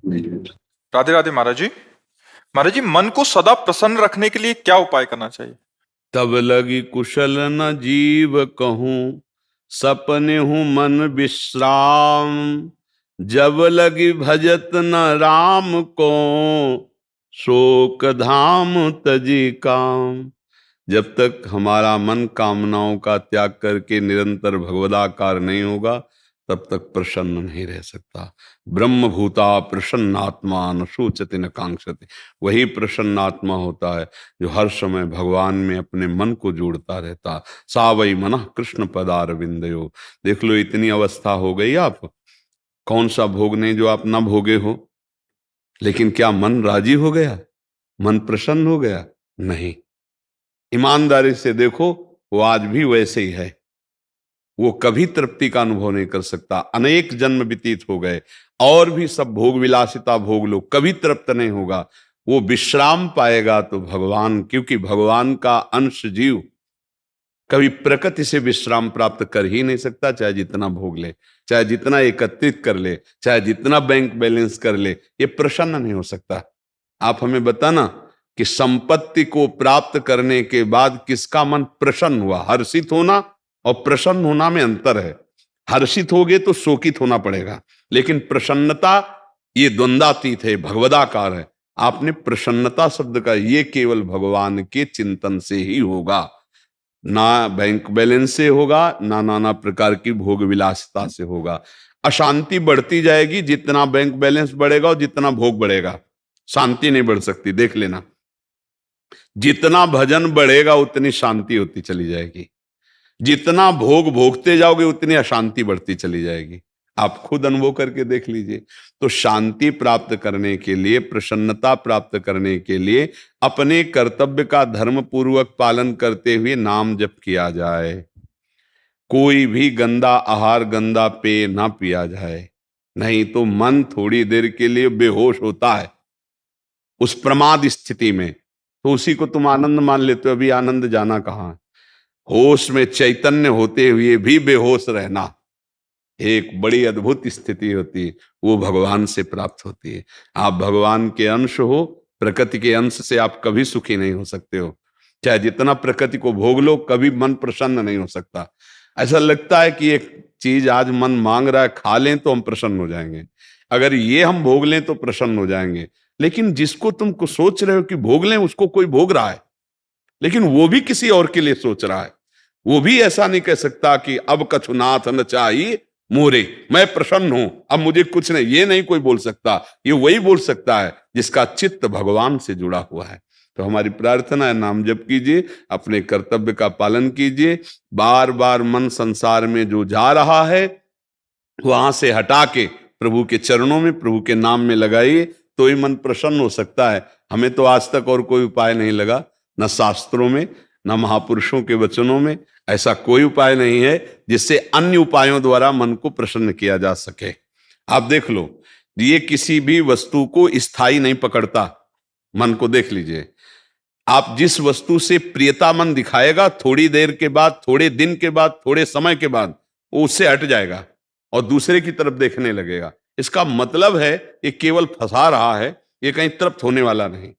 राधे राधे महाराज जी। महाराज जी, मन को सदा प्रसन्न रखने के लिए क्या उपाय करना चाहिए? तब लगी कुशल न जीव कहूं, सपने हूं मन विश्राम। जब लगी भजत न राम को, शोक धाम तजी काम। जब तक हमारा मन कामनाओं का त्याग करके निरंतर भगवदाकार नहीं होगा, तब तक प्रसन्न नहीं रह सकता। ब्रह्म भूता प्रसन्नात्मा न शोचति न कांक्षति। वही प्रसन्नात्मा होता है जो हर समय भगवान में अपने मन को जोड़ता रहता। सा वै मनः कृष्ण पदारविंदयो। देख लो, इतनी अवस्था हो गई आप, कौन सा भोग नहीं जो आप ना भोगे हो। लेकिन क्या मन राजी हो गया? मन प्रसन्न हो गया? नहीं। ईमानदारी से देखो, वो आज भी वैसे ही है। वो कभी तृप्ति का अनुभव नहीं कर सकता। अनेक जन्म व्यतीत हो गए और भी सब भोग विलासिता भोग लो, कभी तृप्त नहीं होगा। वो विश्राम पाएगा तो भगवान, क्योंकि भगवान का अंश जीव कभी प्रकृति से विश्राम प्राप्त कर ही नहीं सकता। चाहे जितना भोग ले, चाहे जितना एकत्रित कर ले, चाहे जितना बैंक बैलेंस कर ले, ये प्रसन्न नहीं हो सकता। आप हमें बताना कि संपत्ति को प्राप्त करने के बाद किसका मन प्रसन्न हुआ? हर्षित होना और प्रसन्न होना में अंतर है। हर्षित होगे तो शोकित होना पड़ेगा, लेकिन प्रसन्नता ये द्वंद्वातीत है, भगवदाकार है। आपने प्रसन्नता शब्द का, ये केवल भगवान के चिंतन से ही होगा, ना बैंक बैलेंस से होगा, ना नाना प्रकार की भोग विलासिता से होगा। अशांति बढ़ती जाएगी जितना बैंक बैलेंस बढ़ेगा और जितना भोग बढ़ेगा। शांति नहीं बढ़ सकती, देख लेना। जितना भजन बढ़ेगा उतनी शांति होती चली जाएगी, जितना भोग भोगते जाओगे उतनी अशांति बढ़ती चली जाएगी। आप खुद अनुभव करके देख लीजिए। तो शांति प्राप्त करने के लिए, प्रसन्नता प्राप्त करने के लिए अपने कर्तव्य का धर्म पूर्वक पालन करते हुए नाम जप किया जाए। कोई भी गंदा आहार, गंदा पेय ना पिया जाए, नहीं तो मन थोड़ी देर के लिए बेहोश होता है उस प्रमाद स्थिति में, तो उसी को तुम आनंद मान लेते हो। अभी आनंद जाना कहाँ है? होश में चैतन्य होते हुए भी बेहोश रहना एक बड़ी अद्भुत स्थिति होती है, वो भगवान से प्राप्त होती है। आप भगवान के अंश हो, प्रकृति के अंश से आप कभी सुखी नहीं हो सकते हो। चाहे जितना प्रकृति को भोग लो, कभी मन प्रसन्न नहीं हो सकता। ऐसा लगता है कि एक चीज आज मन मांग रहा है, खा लें तो हम प्रसन्न हो जाएंगे, अगर ये हम भोग लें तो प्रसन्न हो जाएंगे। लेकिन जिसको तुम को सोच रहे हो कि भोग लें, उसको कोई भोग रहा है, लेकिन वो भी किसी और के लिए सोच रहा है। वो भी ऐसा नहीं कह सकता कि अब कछुनाथ न चाहिए मोरे, मैं प्रसन्न हूं, अब मुझे कुछ नहीं, ये नहीं कोई बोल सकता। ये वही बोल सकता है जिसका चित्त भगवान से जुड़ा हुआ है। तो हमारी प्रार्थना है, नाम जप कीजिए, अपने कर्तव्य का पालन कीजिए। बार बार मन संसार में जो जा रहा है, वहां से हटा के प्रभु के चरणों में, प्रभु के नाम में लगाइए, तो ही मन प्रसन्न हो सकता है। हमें तो आज तक और कोई उपाय नहीं लगा, न शास्त्रों में, न महापुरुषों के वचनों में। ऐसा कोई उपाय नहीं है जिससे अन्य उपायों द्वारा मन को प्रसन्न किया जा सके। आप देख लो, ये किसी भी वस्तु को स्थायी नहीं पकड़ता। मन को देख लीजिए, आप जिस वस्तु से प्रियता मन दिखाएगा, थोड़ी देर के बाद, थोड़े दिन के बाद, थोड़े समय के बाद वो उससे हट जाएगा और दूसरे की तरफ देखने लगेगा। इसका मतलब है ये केवल फंसा रहा है, ये कहीं तृप्त होने वाला नहीं।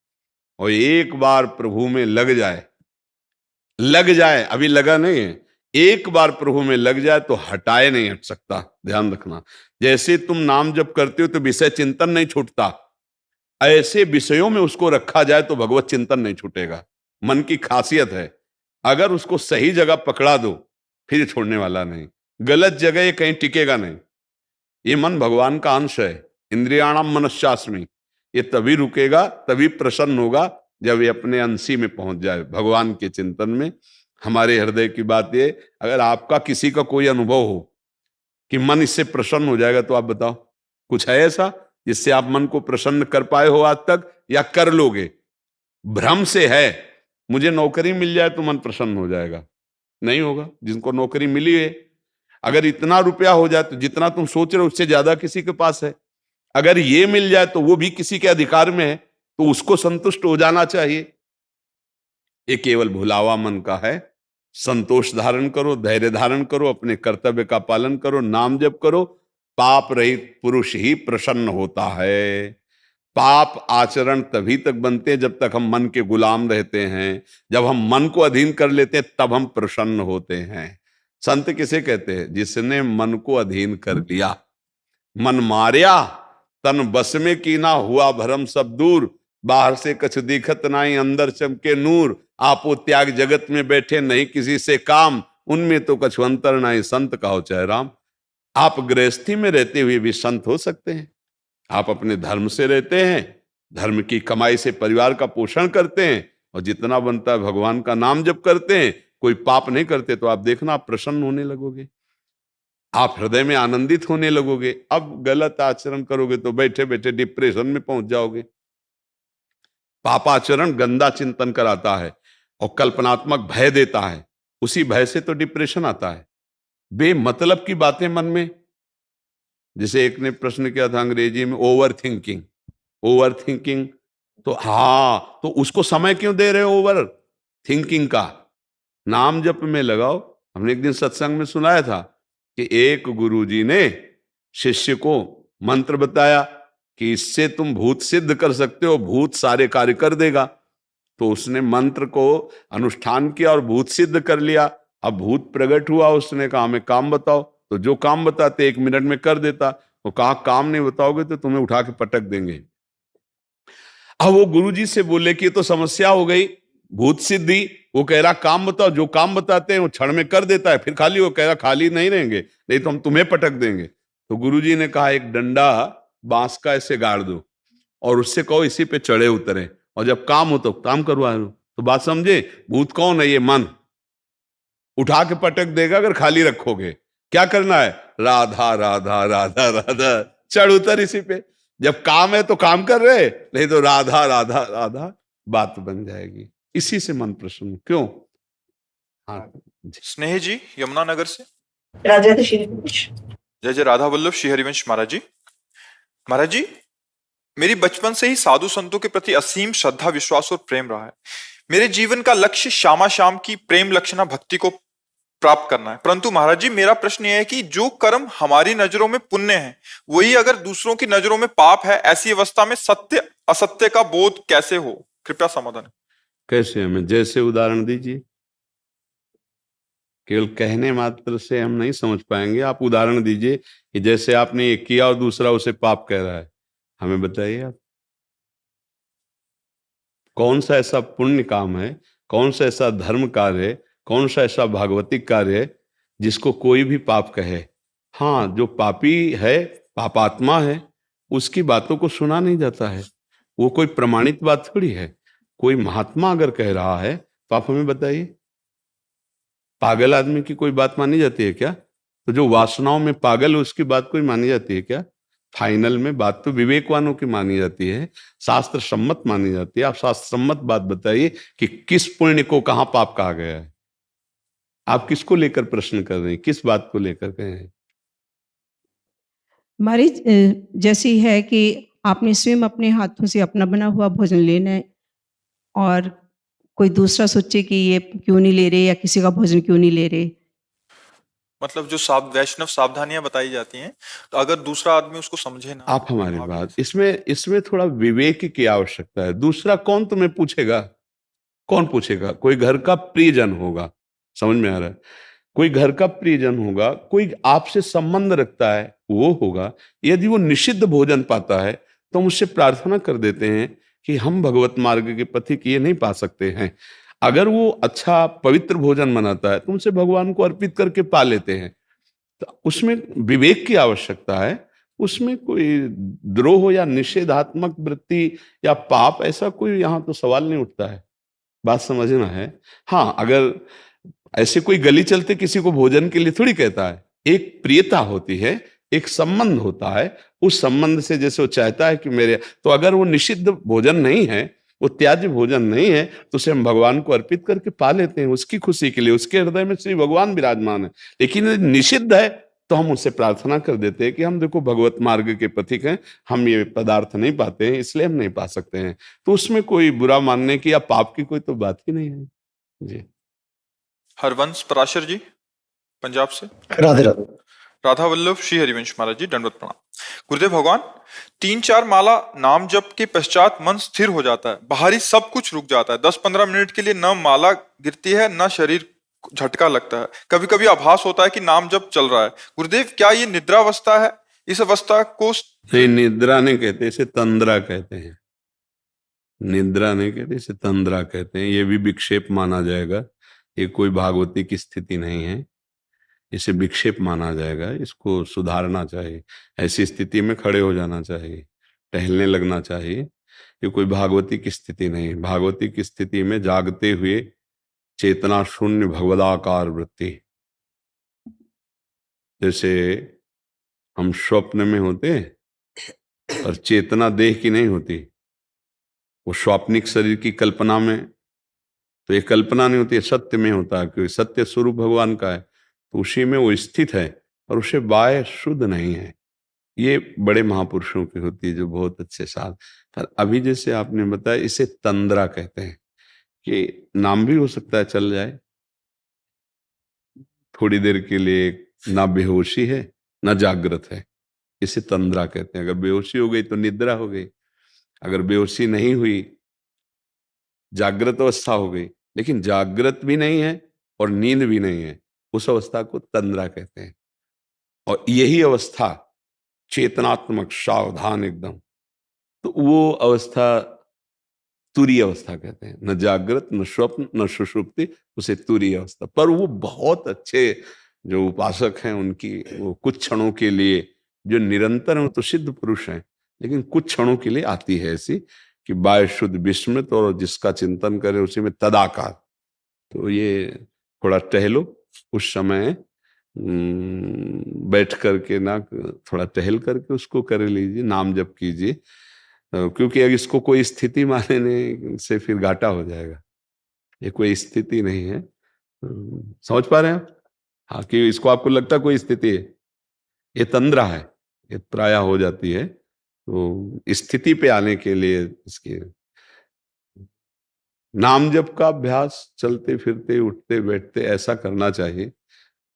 और एक बार प्रभु में लग जाए, अभी लगा नहीं है, एक बार प्रभु में लग जाए तो हटाए नहीं हट सकता। ध्यान रखना, जैसे तुम नाम जप करते हो तो विषय चिंतन नहीं छूटता, ऐसे विषयों में उसको रखा जाए तो भगवत चिंतन नहीं छूटेगा। मन की खासियत है, अगर उसको सही जगह पकड़ा दो फिर छोड़ने वाला नहीं, गलत जगह ये कहीं टिकेगा नहीं। ये मन भगवान का अंश है, इंद्रियाणाम मनश्चास्मि। ये तभी रुकेगा, तभी प्रसन्न होगा जब ये अपने अंशी में पहुंच जाए, भगवान के चिंतन में। हमारे हृदय की बात ये, अगर आपका किसी का कोई अनुभव हो कि मन इससे प्रसन्न हो जाएगा, तो आप बताओ, कुछ है ऐसा जिससे आप मन को प्रसन्न कर पाए हो आज तक, या कर लोगे? भ्रम से है, मुझे नौकरी मिल जाए तो मन प्रसन्न हो जाएगा, नहीं होगा। जिनको नौकरी मिली है, अगर इतना रुपया हो जाए तो जितना तुम सोच रहे हो उससे ज्यादा किसी के पास है। अगर ये मिल जाए तो वो भी किसी के अधिकार में है, तो उसको संतुष्ट हो जाना चाहिए। ये केवल भुलावा मन का है। संतोष धारण करो, धैर्य धारण करो, अपने कर्तव्य का पालन करो, नाम जप करो, पाप रहित पुरुष ही प्रसन्न होता है। पाप आचरण तभी तक बनते हैं जब तक हम मन के गुलाम रहते हैं। जब हम मन को अधीन कर लेते हैं तब हम प्रसन्न होते हैं। संत किसे कहते हैं? जिसने मन को अधीन कर लिया। मन मार्या तन बस में कीना, हुआ भरम सब दूर, बाहर से कछ दिखत नाई, अंदर चमके नूर, आपो त्याग जगत में बैठे नहीं किसी से काम, उनमें तो कछु अंतर नाई, संत कहो चाहे राम। आप गृहस्थी में रहते हुए भी संत हो सकते हैं। आप अपने धर्म से रहते हैं, धर्म की कमाई से परिवार का पोषण करते हैं, और जितना बनता है भगवान का नाम जप करते हैं, कोई पाप नहीं करते, तो आप देखना आप प्रसन्न होने लगोगे, आप हृदय में आनंदित होने लगोगे। अब गलत आचरण करोगे तो बैठे बैठे डिप्रेशन में पहुंच जाओगे। पापाचरण गंदा चिंतन कराता है और कल्पनात्मक भय देता है, उसी भय से तो डिप्रेशन आता है। बेमतलब की बातें मन में, जैसे एक ने प्रश्न किया था अंग्रेजी में, ओवर थिंकिंग। ओवर थिंकिंग तो हाँ, तो उसको समय क्यों दे रहे हो? ओवर थिंकिंग का नाम जप में लगाओ। हमने एक दिन सत्संग में सुनाया था कि एक गुरुजी ने शिष्य को मंत्र बताया कि इससे तुम भूत सिद्ध कर सकते हो, भूत सारे कार्य कर देगा। तो उसने मंत्र को अनुष्ठान किया और भूत सिद्ध कर लिया। अब भूत प्रकट हुआ, उसने कहा हमें काम बताओ, तो जो काम बताते 1 मिनट में कर देता। वो कहा काम नहीं बताओगे तो तुम्हें उठा के पटक देंगे। अब वो गुरुजी से बोले कि ये तो समस्या हो गई, भूत सिद्धि। वो कह रहा काम बताओ, जो काम बताते हैं वो क्षण में कर देता है, फिर खाली वो कह रहा खाली नहीं रहेंगे, नहीं तो हम तुम्हें पटक देंगे। तो गुरुजी ने कहा एक डंडा बांस का ऐसे गाड़ दो और उससे कहो इसी पे चढ़े उतरे, और जब काम हो तो काम करवा लो। तो बात समझे? भूत कौन है? ये मन उठा के पटक देगा अगर खाली रखोगे। क्या करना है? राधा राधा राधा राधा, चढ़ उतर इसी पे। जब काम है तो काम कर रहे, नहीं तो राधा राधा राधा, बात बन जाएगी। इसी से मन प्रसन्न क्यों? हाँ स्नेह जी यमुनानगर से। राधे श्री हरिवंश। जय जय राधा वल्लभ श्री हरिवंश महाराज जी। महाराज जी, मेरी बचपन से ही साधु संतों के प्रति असीम श्रद्धा, विश्वास और प्रेम रहा है। मेरे जीवन का लक्ष्य श्यामा श्याम की प्रेम लक्षणा भक्ति को प्राप्त करना है। परंतु महाराज जी, मेरा प्रश्न यह है कि जो कर्म हमारी नजरों में पुण्य है, वही अगर दूसरों की नजरों में पाप है, ऐसी अवस्था में सत्य असत्य का बोध कैसे हो? कृपया समाधान। कैसे? हमें जैसे उदाहरण दीजिए। केवल कहने मात्र से हम नहीं समझ पाएंगे, आप उदाहरण दीजिए कि जैसे आपने ये किया और दूसरा उसे पाप कह रहा है। हमें बताइए आप कौन सा ऐसा पुण्य काम है, कौन सा ऐसा धर्म कार्य है, कौन सा ऐसा भागवतिक कार्य है जिसको कोई भी पाप कहे। हाँ, जो पापी है, पापात्मा है, उसकी बातों को सुना नहीं जाता है। वो कोई प्रमाणित बात थोड़ी है। कोई महात्मा अगर कह रहा है तो आप हमें बताइए, पागल आदमी की कोई बात मानी जाती है क्या? तो जो वासनाओं में पागल है उसकी बात कोई मानी जाती है क्या? फाइनल में बात तो विवेकवानों की मानी जाती है, शास्त्र सम्मत मानी जाती है। आप शास्त्र सम्मत बात बताइए कि किस पुण्य को कहां पाप कहा गया है। आप किसको लेकर प्रश्न कर रहे हैं, किस बात को लेकर कहे हैं? हमारी जैसी है कि आपने स्वयं अपने हाथों से अपना बना हुआ भोजन लेना है, और कोई दूसरा सोचे कि ये क्यों नहीं ले रहे या किसी का भोजन क्यों नहीं ले रहे। मतलब जो वैष्णव सावधानियां बताई जाती हैं, तो अगर दूसरा आदमी उसको समझे ना। आप हमारी बात, इसमें थोड़ा विवेक की आवश्यकता है। दूसरा कौन तुम्हें पूछेगा? कौन पूछेगा? कोई घर का प्रियजन होगा, समझ में आ रहा है? कोई घर का प्रियजन होगा, कोई आपसे संबंध रखता है, वो होगा। यदि वो निषिद्ध भोजन पाता है तो हम उससे प्रार्थना कर देते हैं कि हम भगवत मार्ग के पथिक ये नहीं पा सकते हैं। अगर वो अच्छा पवित्र भोजन बनाता है तो उनसे भगवान को अर्पित करके पा लेते हैं। तो उसमें विवेक की आवश्यकता है। उसमें कोई द्रोह या निषेधात्मक वृत्ति या पाप, ऐसा कोई यहाँ तो सवाल नहीं उठता है। बात समझना है। हाँ, अगर ऐसे कोई गली चलते किसी को भोजन के लिए थोड़ी कहता है। एक प्रियता होती है, एक संबंध होता है। उस संबंध से जैसे वो चाहता है कि मेरे, तो अगर वो निषिद्ध भोजन नहीं है, वो त्याज्य भोजन नहीं है, तो उसे हम भगवान को अर्पित करके पा लेते हैं उसकी खुशी के लिए। उसके हृदय में श्री भगवान विराजमान है। लेकिन यदि निषिद्ध है तो हम उससे प्रार्थना कर देते हैं कि हम देखो भगवत मार्ग के पथिक हैं, हम ये पदार्थ नहीं पाते हैं, इसलिए हम नहीं पा सकते हैं। तो उसमें कोई बुरा मानने की या पाप की कोई तो बात ही नहीं है जी। हरवंश पराशर जी पंजाब से। राधे राधे। राधा वल्लभ श्री हरिवंश महाराज जी, दंडवत प्रणाम। गुरुदेव भगवान, 3-4 माला नाम जप के पश्चात मन स्थिर हो जाता है, बाहरी सब कुछ रुक जाता है। 10-15 मिनट के लिए न माला गिरती है न शरीर झटका लगता है। कभी कभी आभास होता है कि नाम जप चल रहा है। गुरुदेव, क्या ये निद्रावस्था है? इस अवस्था को नहीं, निद्रा नहीं कहते, इसे तंद्रा कहते हैं। निद्रा नहीं कहते, इसे तंद्रा कहते हैं। ये भी विक्षेप माना जाएगा। ये कोई भागवती की स्थिति नहीं है, इसे विक्षेप माना जाएगा। इसको सुधारना चाहिए। ऐसी स्थिति में खड़े हो जाना चाहिए, टहलने लगना चाहिए। ये कोई भागवती की स्थिति नहीं। भागवती की स्थिति में जागते हुए चेतना शून्य भगवदाकार वृत्ति, जैसे हम स्वप्न में होते और चेतना देह की नहीं होती। वो स्वाप्निक शरीर की कल्पना में, तो ये कल्पना नहीं होती है, सत्य में होता है, क्योंकि सत्य स्वरूप भगवान का है, तो उसी में वो स्थित है और उसे बाह्य शुद्ध नहीं है। ये बड़े महापुरुषों की होती है जो बहुत अच्छे साथ। पर अभी जैसे आपने बताया, इसे तंद्रा कहते हैं कि नाम भी हो सकता है चल जाए थोड़ी देर के लिए, ना बेहोशी है ना जागृत है, इसे तंद्रा कहते हैं। अगर बेहोशी हो गई तो निद्रा हो गई, अगर बेहोशी नहीं हुई जागृत अवस्था हो गई, लेकिन जागृत भी नहीं है और नींद भी नहीं है, उस अवस्था को तंद्रा कहते हैं। और यही अवस्था चेतनात्मक सावधान एकदम, तो वो अवस्था तुरीय अवस्था कहते हैं। न जागृत न स्वप्न न सुषुप्ति, उसे तुरीय अवस्था। पर वो बहुत अच्छे जो उपासक हैं उनकी वो कुछ क्षणों के लिए, जो निरंतर हैं वो तो सिद्ध पुरुष हैं, लेकिन कुछ क्षणों के लिए आती है ऐसी कि बाह्य शुद्ध विस्मृत और जिसका चिंतन करे उसी में तदाकार। तो ये थोड़ा टहलो उस समय, बैठ करके ना, थोड़ा टहल करके उसको कर लीजिए, नाम जप कीजिए, क्योंकि अगर इसको कोई स्थिति मानने से फिर घाटा हो जाएगा। ये कोई स्थिति नहीं है, समझ पा रहे हैं आप? हाँ, कि इसको आपको लगता कोई स्थिति है, ये तंद्रा है, ये प्रायः हो जाती है। तो स्थिति पे आने के लिए इसके नाम जप का अभ्यास चलते फिरते उठते बैठते ऐसा करना चाहिए।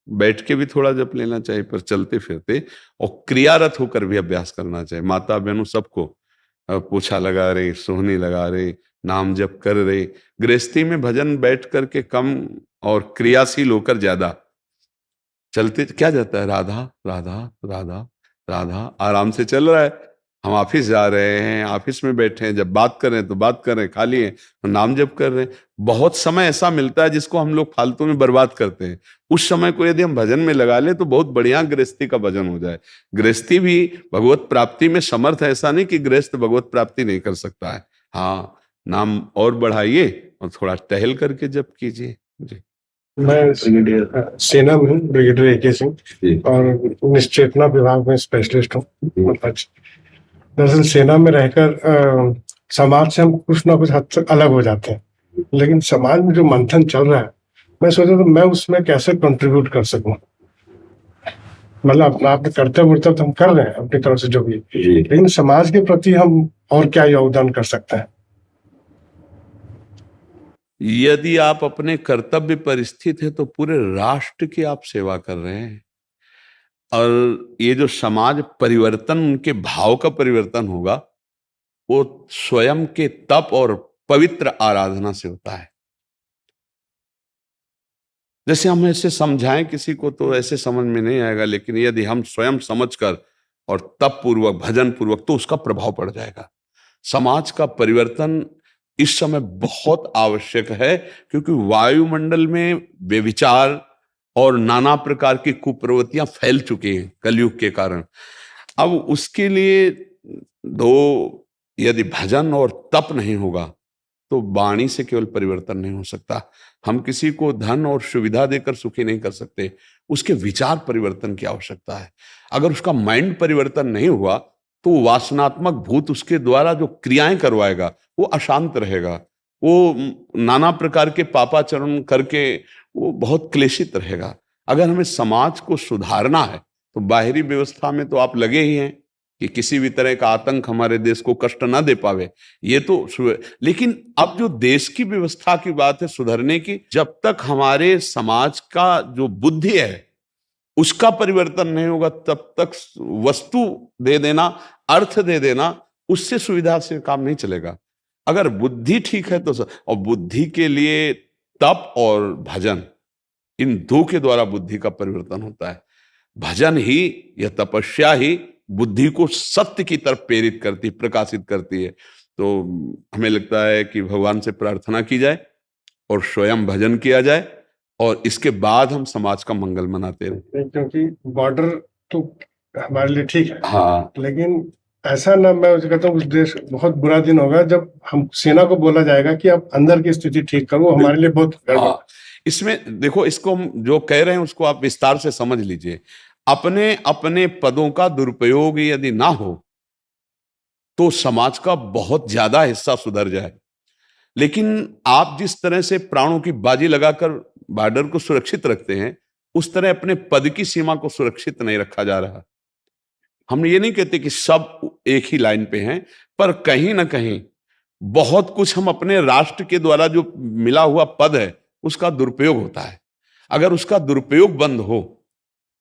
बैठ के भी थोड़ा जप लेना चाहिए, पर चलते फिरते और क्रियारत होकर भी अभ्यास करना चाहिए। माता बहनों सबको पोछा लगा रहे, सोहनी लगा रहे, नाम जप कर रहे। गृहस्थी में भजन बैठ करके कम और क्रियाशील होकर ज्यादा। चलते क्या जाता है, राधा राधा राधा राधा, आराम से चल रहा है। हम ऑफिस जा रहे हैं, ऑफिस में बैठे हैं, जब बात कर रहे हैं तो बात कर रहे हैं, खाली हैं तो नाम जप कर रहे हैं। बहुत समय ऐसा मिलता है जिसको हम लोग फालतू में बर्बाद करते हैं। उस समय को यदि हम भजन में लगा ले तो बहुत बढ़िया गृहस्थी का भजन हो जाए। गृहस्थी भी भगवत प्राप्ति में समर्थ है, ऐसा नहीं कि गृहस्थ भगवत प्राप्ति नहीं कर सकता है। हाँ, नाम और बढ़ाइए और थोड़ा टहल करके जप कीजिए। जी, मैं सेना में हूँ, ब्रिगेडियर ए.के. सिंह, और निश्चेतना विभाग में स्पेशलिस्ट हूँ। दरअसल सेना में रहकर समाज से हम कुछ ना कुछ हद तक अलग हो जाते हैं, लेकिन समाज में जो मंथन चल रहा है, मैं सोचा तो मैं उसमें कैसे कंट्रीब्यूट कर सकूं। मतलब अपना अपने कर्तव्य तो हम कर रहे हैं अपनी तरफ से जो भी, लेकिन समाज के प्रति हम और क्या योगदान कर सकते हैं। यदि आप अपने कर्तव्य पर स्थित है तो पूरे राष्ट्र की आप सेवा कर रहे हैं। और ये जो समाज परिवर्तन, उनके भाव का परिवर्तन होगा, वो स्वयं के तप और पवित्र आराधना से होता है। जैसे हम ऐसे समझाएं किसी को तो ऐसे समझ में नहीं आएगा, लेकिन यदि हम स्वयं समझकर और तप पूर्वक भजन पूर्वक, तो उसका प्रभाव पड़ जाएगा। समाज का परिवर्तन इस समय बहुत आवश्यक है, क्योंकि वायुमंडल में व्यभिचार और नाना प्रकार की कुप्रवृत्तियां फैल चुकी हैं कलयुग के कारण। अब उसके लिए यदि भजन और तप नहीं होगा तो वाणी से केवल परिवर्तन नहीं हो सकता। हम किसी को धन और सुविधा देकर सुखी नहीं कर सकते, उसके विचार परिवर्तन की आवश्यकता है। अगर उसका माइंड परिवर्तन नहीं हुआ तो वासनात्मक भूत उसके द्वारा जो क्रियाएं करवाएगा वो अशांत रहेगा, वो नाना प्रकार के पापाचरण करके वो बहुत क्लेशित रहेगा। अगर हमें समाज को सुधारना है तो बाहरी व्यवस्था में तो आप लगे ही हैं कि किसी भी तरह का आतंक हमारे देश को कष्ट ना दे पावे, ये तो, लेकिन अब जो देश की व्यवस्था की बात है सुधरने की, जब तक हमारे समाज का जो बुद्धि है उसका परिवर्तन नहीं होगा तब तक वस्तु दे देना, अर्थ दे देना, उससे सुविधा से काम नहीं चलेगा। अगर बुद्धि ठीक है तो और बुद्धि के लिए तप और भजन, इन दो के द्वारा बुद्धि का परिवर्तन होता है। भजन ही या तपस्या ही बुद्धि को सत्य की तरफ प्रेरित करती, प्रकाशित करती है। तो हमें लगता है कि भगवान से प्रार्थना की जाए और स्वयं भजन किया जाए और इसके बाद हम समाज का मंगल मनाते रहे। क्योंकि बॉर्डर तो हमारे लिए ठीक है, हाँ, लेकिन ऐसा ना, मैं कहता हूँ उस देश बहुत बुरा दिन होगा जब हम सेना को बोला जाएगा कि आप अंदर की स्थिति ठीक करो, हमारे लिए बहुत गड़बड़। हाँ, इसमें देखो, इसको हम जो कह रहे हैं उसको आप विस्तार से समझ लीजिए। अपने अपने पदों का दुरुपयोग यदि ना हो तो समाज का बहुत ज्यादा हिस्सा सुधर जाए। लेकिन आप जिस तरह से प्राणों की बाजी लगाकर बॉर्डर को सुरक्षित रखते हैं, उस तरह अपने पद की सीमा को सुरक्षित नहीं रखा जा रहा। हम ये नहीं कहते कि सब एक ही लाइन पे हैं, पर कहीं ना कहीं बहुत कुछ हम अपने राष्ट्र के द्वारा जो मिला हुआ पद है उसका दुरुपयोग होता है। अगर उसका दुरुपयोग बंद हो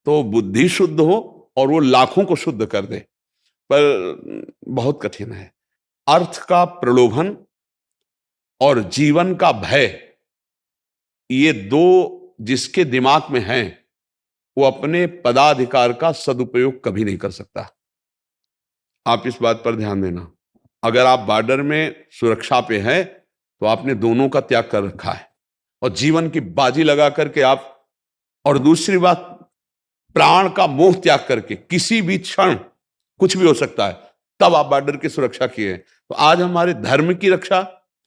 तो बुद्धि शुद्ध हो और वो लाखों को शुद्ध कर दे, पर बहुत कठिन है। अर्थ का प्रलोभन और जीवन का भय, ये दो जिसके दिमाग में हैं वो अपने पदाधिकार का सदुपयोग कभी नहीं कर सकता। आप इस बात पर ध्यान देना। अगर आप बॉर्डर में सुरक्षा पे हैं तो आपने दोनों का त्याग कर रखा है और जीवन की बाजी लगा करके आप, और दूसरी बात प्राण का मोह त्याग करके, किसी भी क्षण कुछ भी हो सकता है, तब आप बॉर्डर की सुरक्षा किए हैं। तो आज हमारे धर्म की रक्षा,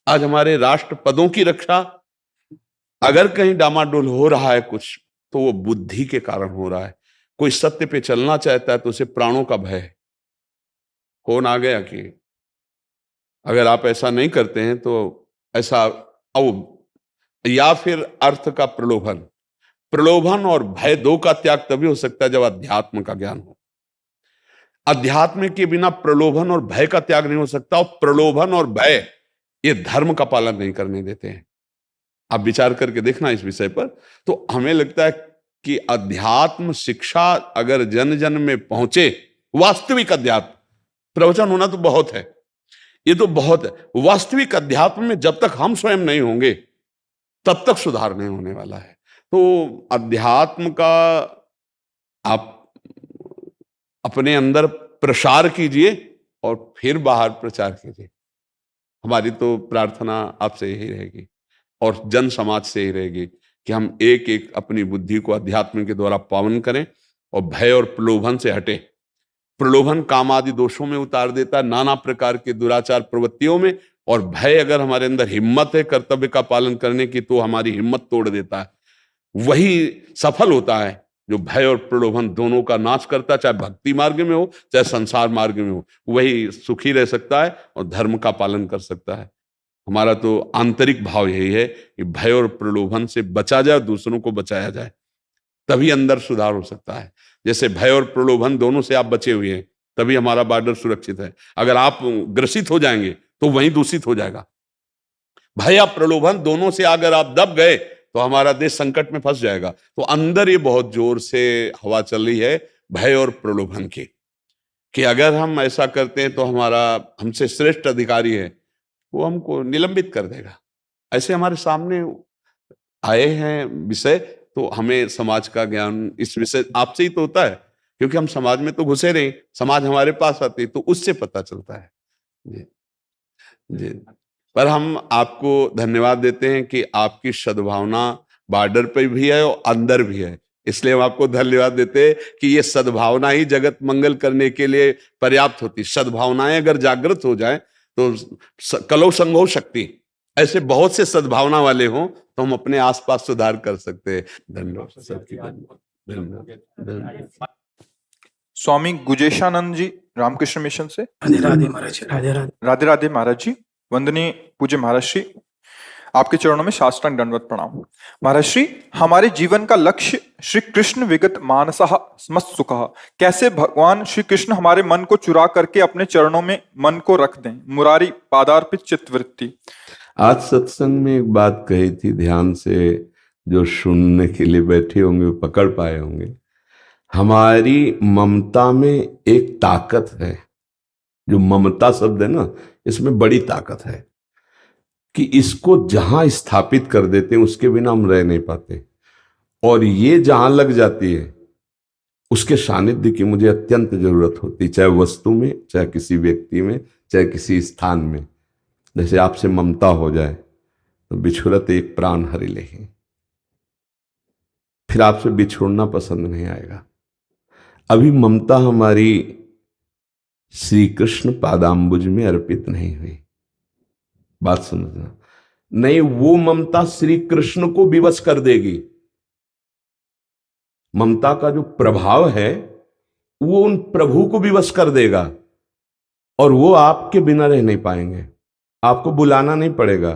आज हमारे राष्ट्र पदों की रक्षा अगर कहीं डामाडोल हो रहा है कुछ, तो वो बुद्धि के कारण हो रहा है। कोई सत्य पे चलना चाहता है तो उसे प्राणों का भय है। कौन आ गया कि अगर आप ऐसा नहीं करते हैं तो ऐसा, या फिर अर्थ का प्रलोभन, प्रलोभन और भय दो का त्याग तभी हो सकता है जब अध्यात्म का ज्ञान हो। अध्यात्म के बिना प्रलोभन और भय का त्याग नहीं हो सकता, और प्रलोभन और भय ये धर्म का पालन नहीं करने देते हैं। आप विचार करके देखना इस विषय पर। तो हमें लगता है कि अध्यात्म शिक्षा अगर जन जन में पहुंचे, वास्तविक अध्यात्म, प्रवचन होना तो बहुत है, ये तो बहुत है, वास्तविक अध्यात्म में जब तक हम स्वयं नहीं होंगे तब तक सुधार नहीं होने वाला है। तो अध्यात्म का आप अपने अंदर प्रसार कीजिए और फिर बाहर प्रचार कीजिए। हमारी तो प्रार्थना आपसे यही रहेगी और जन समाज से ही रहेगी कि हम एक एक अपनी बुद्धि को अध्यात्म के द्वारा पावन करें और भय और प्रलोभन से हटे। प्रलोभन काम आदि दोषों में उतार देता है, नाना प्रकार के दुराचार प्रवृत्तियों में, और भय अगर हमारे अंदर हिम्मत है कर्तव्य का पालन करने की तो हमारी हिम्मत तोड़ देता है। वही सफल होता है जो भय और प्रलोभन दोनों का नाश करता है, चाहे भक्ति मार्ग में हो चाहे संसार मार्ग में हो, वही सुखी रह सकता है और धर्म का पालन कर सकता है। हमारा तो आंतरिक भाव यही है कि भय और प्रलोभन से बचा जाए, दूसरों को बचाया जाए, तभी अंदर सुधार हो सकता है। जैसे भय और प्रलोभन दोनों से आप बचे हुए हैं तभी हमारा बॉर्डर सुरक्षित है। अगर आप ग्रसित हो जाएंगे तो वहीं दूषित हो जाएगा। भय या प्रलोभन दोनों से अगर आप दब गए तो हमारा देश संकट में फंस जाएगा। तो अंदर ये बहुत जोर से हवा चल रही है भय और प्रलोभन की, कि अगर हम ऐसा करते हैं तो हमारा हमसे श्रेष्ठ अधिकारी है वो हमको निलंबित कर देगा। ऐसे हमारे सामने आए हैं विषय, तो हमें समाज का ज्ञान इस विषय आपसे ही तो होता है, क्योंकि हम समाज में तो घुसे नहीं, समाज हमारे पास आती है तो उससे पता चलता है। जी जी, पर हम आपको धन्यवाद देते हैं कि आपकी सद्भावना बॉर्डर पे भी है और अंदर भी है। इसलिए हम आपको धन्यवाद देते हैं कि ये सद्भावना ही जगत मंगल करने के लिए पर्याप्त होती। सद्भावनाएं अगर जागृत हो जाए तो कलौ संघो शक्ति, ऐसे बहुत से सद्भावना वाले हों तो हम अपने आसपास सुधार कर सकते हैं। धन्यवाद सबकी, धन्यवाद। स्वामी गुजेशानंद जी रामकृष्ण मिशन से। राधे राधे महाराज, राधे राधे। राधे राधे महाराज जी, वंदनीय पूज्य महाराज श्री, आपके चरणों में साष्टांग दंडवत प्रणाम। महाराज श्री, हमारे जीवन का लक्ष्य श्री कृष्ण विगत मानसः स्मत्सुखः, कैसे भगवान श्री कृष्ण हमारे मन को चुरा करके अपने चरणों में मन को रख दें। मुरारी पादार्पित चित्तवृत्ति। आज सत्संग में एक बात कही थी, ध्यान से जो सुनने के लिए बैठे होंगे वो पकड़ पाए होंगे। हमारी ममता में एक ताकत है, जो ममता शब्द है ना, इसमें बड़ी ताकत है कि इसको जहां स्थापित कर देते हैं उसके बिना हम रह नहीं पाते, और ये जहां लग जाती है उसके सानिध्य की मुझे अत्यंत जरूरत होती, चाहे वस्तु में, चाहे किसी व्यक्ति में, चाहे किसी स्थान में। जैसे आपसे ममता हो जाए तो बिछुरत एक प्राण हरि लेहि, फिर आपसे बिछोड़ना पसंद नहीं आएगा। अभी ममता हमारी श्री कृष्ण पादाम्बुज में अर्पित नहीं हुई, बात समझना। नहीं, वो ममता श्री कृष्ण को विवश कर देगी। ममता का जो प्रभाव है वो उन प्रभु को विवश कर देगा, और वो आपके बिना रह नहीं पाएंगे। आपको बुलाना नहीं पड़ेगा,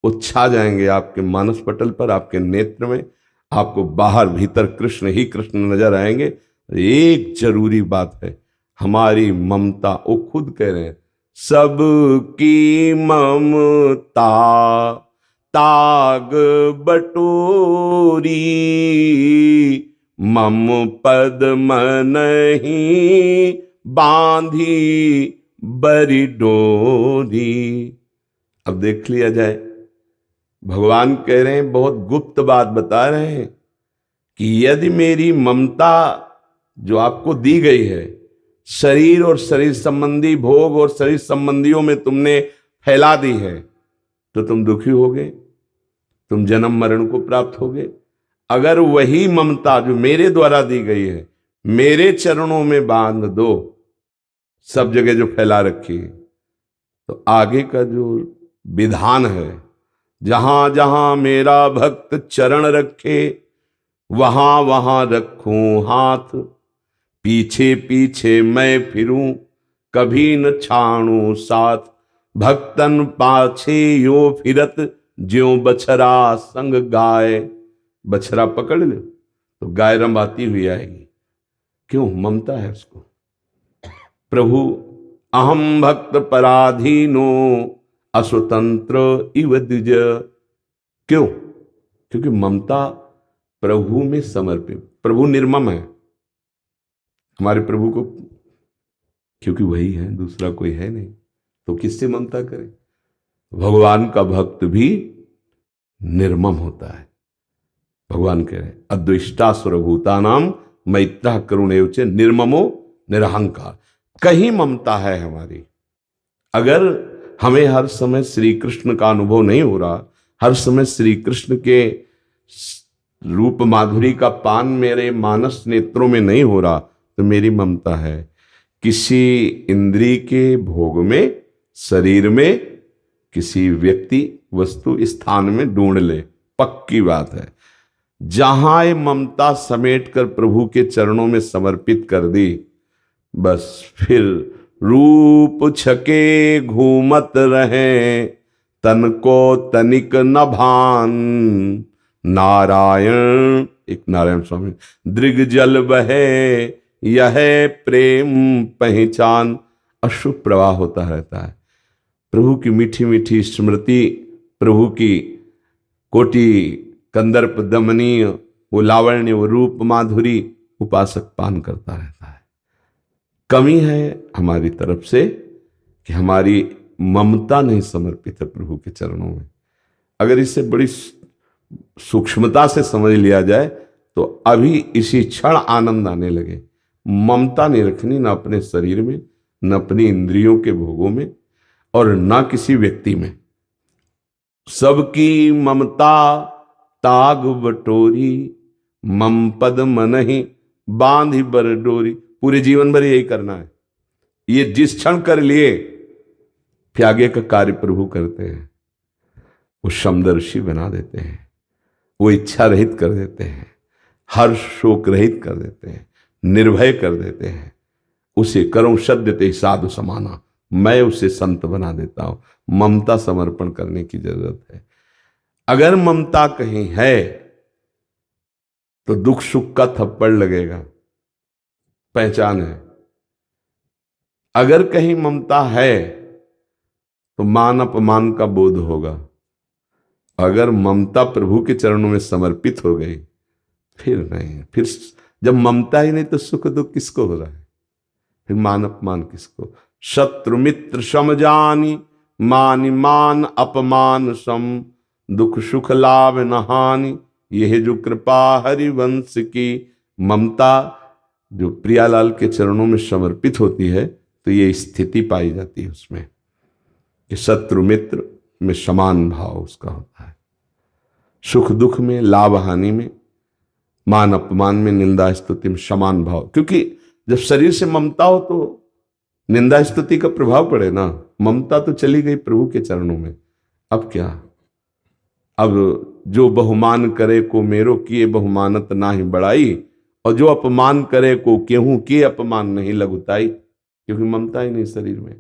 वो छा जाएंगे आपके मानस पटल पर, आपके नेत्र में। आपको बाहर भीतर कृष्ण ही कृष्ण नजर आएंगे। एक जरूरी बात है, हमारी ममता, वो खुद कह रहे हैं, सबकी ममता ताग बटोरी, मम पद मनहि बांधी बरी डोरी। अब देख लिया जाए, भगवान कह रहे हैं, बहुत गुप्त बात बता रहे हैं कि यदि मेरी ममता जो आपको दी गई है, शरीर और शरीर संबंधी भोग और शरीर संबंधियों में तुमने फैला दी है, तो तुम दुखी होगे, तुम जन्म मरण को प्राप्त होगे। अगर वही ममता जो मेरे द्वारा दी गई है मेरे चरणों में बांध दो, सब जगह जो फैला रखी है, तो आगे का जो विधान है, जहां जहां मेरा भक्त चरण रखे वहां वहां रखूं हाथ, पीछे पीछे मैं फिरूं कभी न छाणू साथ, भक्तन पाछे यो फिरत ज्यों बछरा संग गाय। बछरा पकड़ ले तो गाय रंभाती हुई आएगी, क्यों? ममता है उसको। प्रभु अहम भक्त पराधीनो अस्वतंत्र इव द्विज, क्यों? क्योंकि ममता प्रभु में समर्पित। प्रभु निर्मम है हमारे प्रभु को, क्योंकि वही है, दूसरा कोई है नहीं, तो किससे ममता करे? भगवान का भक्त भी निर्मम होता है। भगवान कह रहे अद्वेष्टा सर्वभूतानां मैत्रः करुणैवच निर्ममो निरहंकार। कहीं ममता है हमारी। अगर हमें हर समय श्री कृष्ण का अनुभव नहीं हो रहा, हर समय श्री कृष्ण के रूप माधुरी का पान मेरे मानस नेत्रों में नहीं हो रहा, तो मेरी ममता है। किसी इंद्रिय के भोग में, शरीर में, किसी व्यक्ति वस्तु स्थान में ढूंढ ले, पक्की बात है। जहां ये ममता समेट कर प्रभु के चरणों में समर्पित कर दी, बस फिर रूप छके घूमत रहे, तन को तनिक न भान, नारायण, एक नारायण स्वामी, दृग जल बहे यह प्रेम पहचान। अश्रु प्रवाह होता रहता है। प्रभु की मीठी मीठी स्मृति, प्रभु की कोटि कंदर्प दमनीय वो लावण्य, वो रूप माधुरी उपासक पान करता रहता है। कमी है हमारी तरफ से कि हमारी ममता नहीं समर्पित है प्रभु के चरणों में। अगर इसे बड़ी सूक्ष्मता से समझ लिया जाए तो अभी इसी क्षण आनंद आने लगे। ममता नहीं रखनी, ना अपने शरीर में, न अपनी इंद्रियों के भोगों में, और ना किसी व्यक्ति में। सबकी ममता ताग बटोरी, मम पद मनहि बांधि बर डोरी। पूरे जीवन भर यही करना है। ये जिस क्षण कर लिए, फिर आगे का कार्य प्रभु करते हैं। वो समदर्शी बना देते हैं, वो इच्छा रहित कर देते हैं, हर शोक रहित कर देते हैं, निर्भय कर देते हैं। उसे करूं सद्यते साधु समाना, मैं उसे संत बना देता हूं। ममता समर्पण करने की जरूरत है। अगर ममता कहीं है तो दुख सुख का थप्पड़ लगेगा, पहचान है। अगर कहीं ममता है तो मान अपमान का बोध होगा। अगर ममता प्रभु के चरणों में समर्पित हो गई, फिर नहीं, फिर जब ममता ही नहीं तो सुख दुख किसको हो रहा है? फिर मान अपमान किसको? शत्रु मित्र समजानी, मान मान अपमान सम, दुख सुख लाभ न हानि, यह जो कृपा हरिवंश की। ममता जो प्रियालाल के चरणों में समर्पित होती है तो ये स्थिति पाई जाती है उसमें कि शत्रु मित्र में समान भाव उसका होता है, सुख दुख में, लाभ हानि में, मान अपमान में, निंदा स्तुति में समान भाव। क्योंकि जब शरीर से ममता हो तो निंदा स्तुति का प्रभाव पड़े ना। ममता तो चली गई प्रभु के चरणों में, अब क्या? अब जो बहुमान करे को मेरो किए बहुमानत ना ही बढ़ाई, और जो अपमान करे को केहू के अपमान नहीं लघुताई। क्योंकि ममता ही नहीं शरीर में,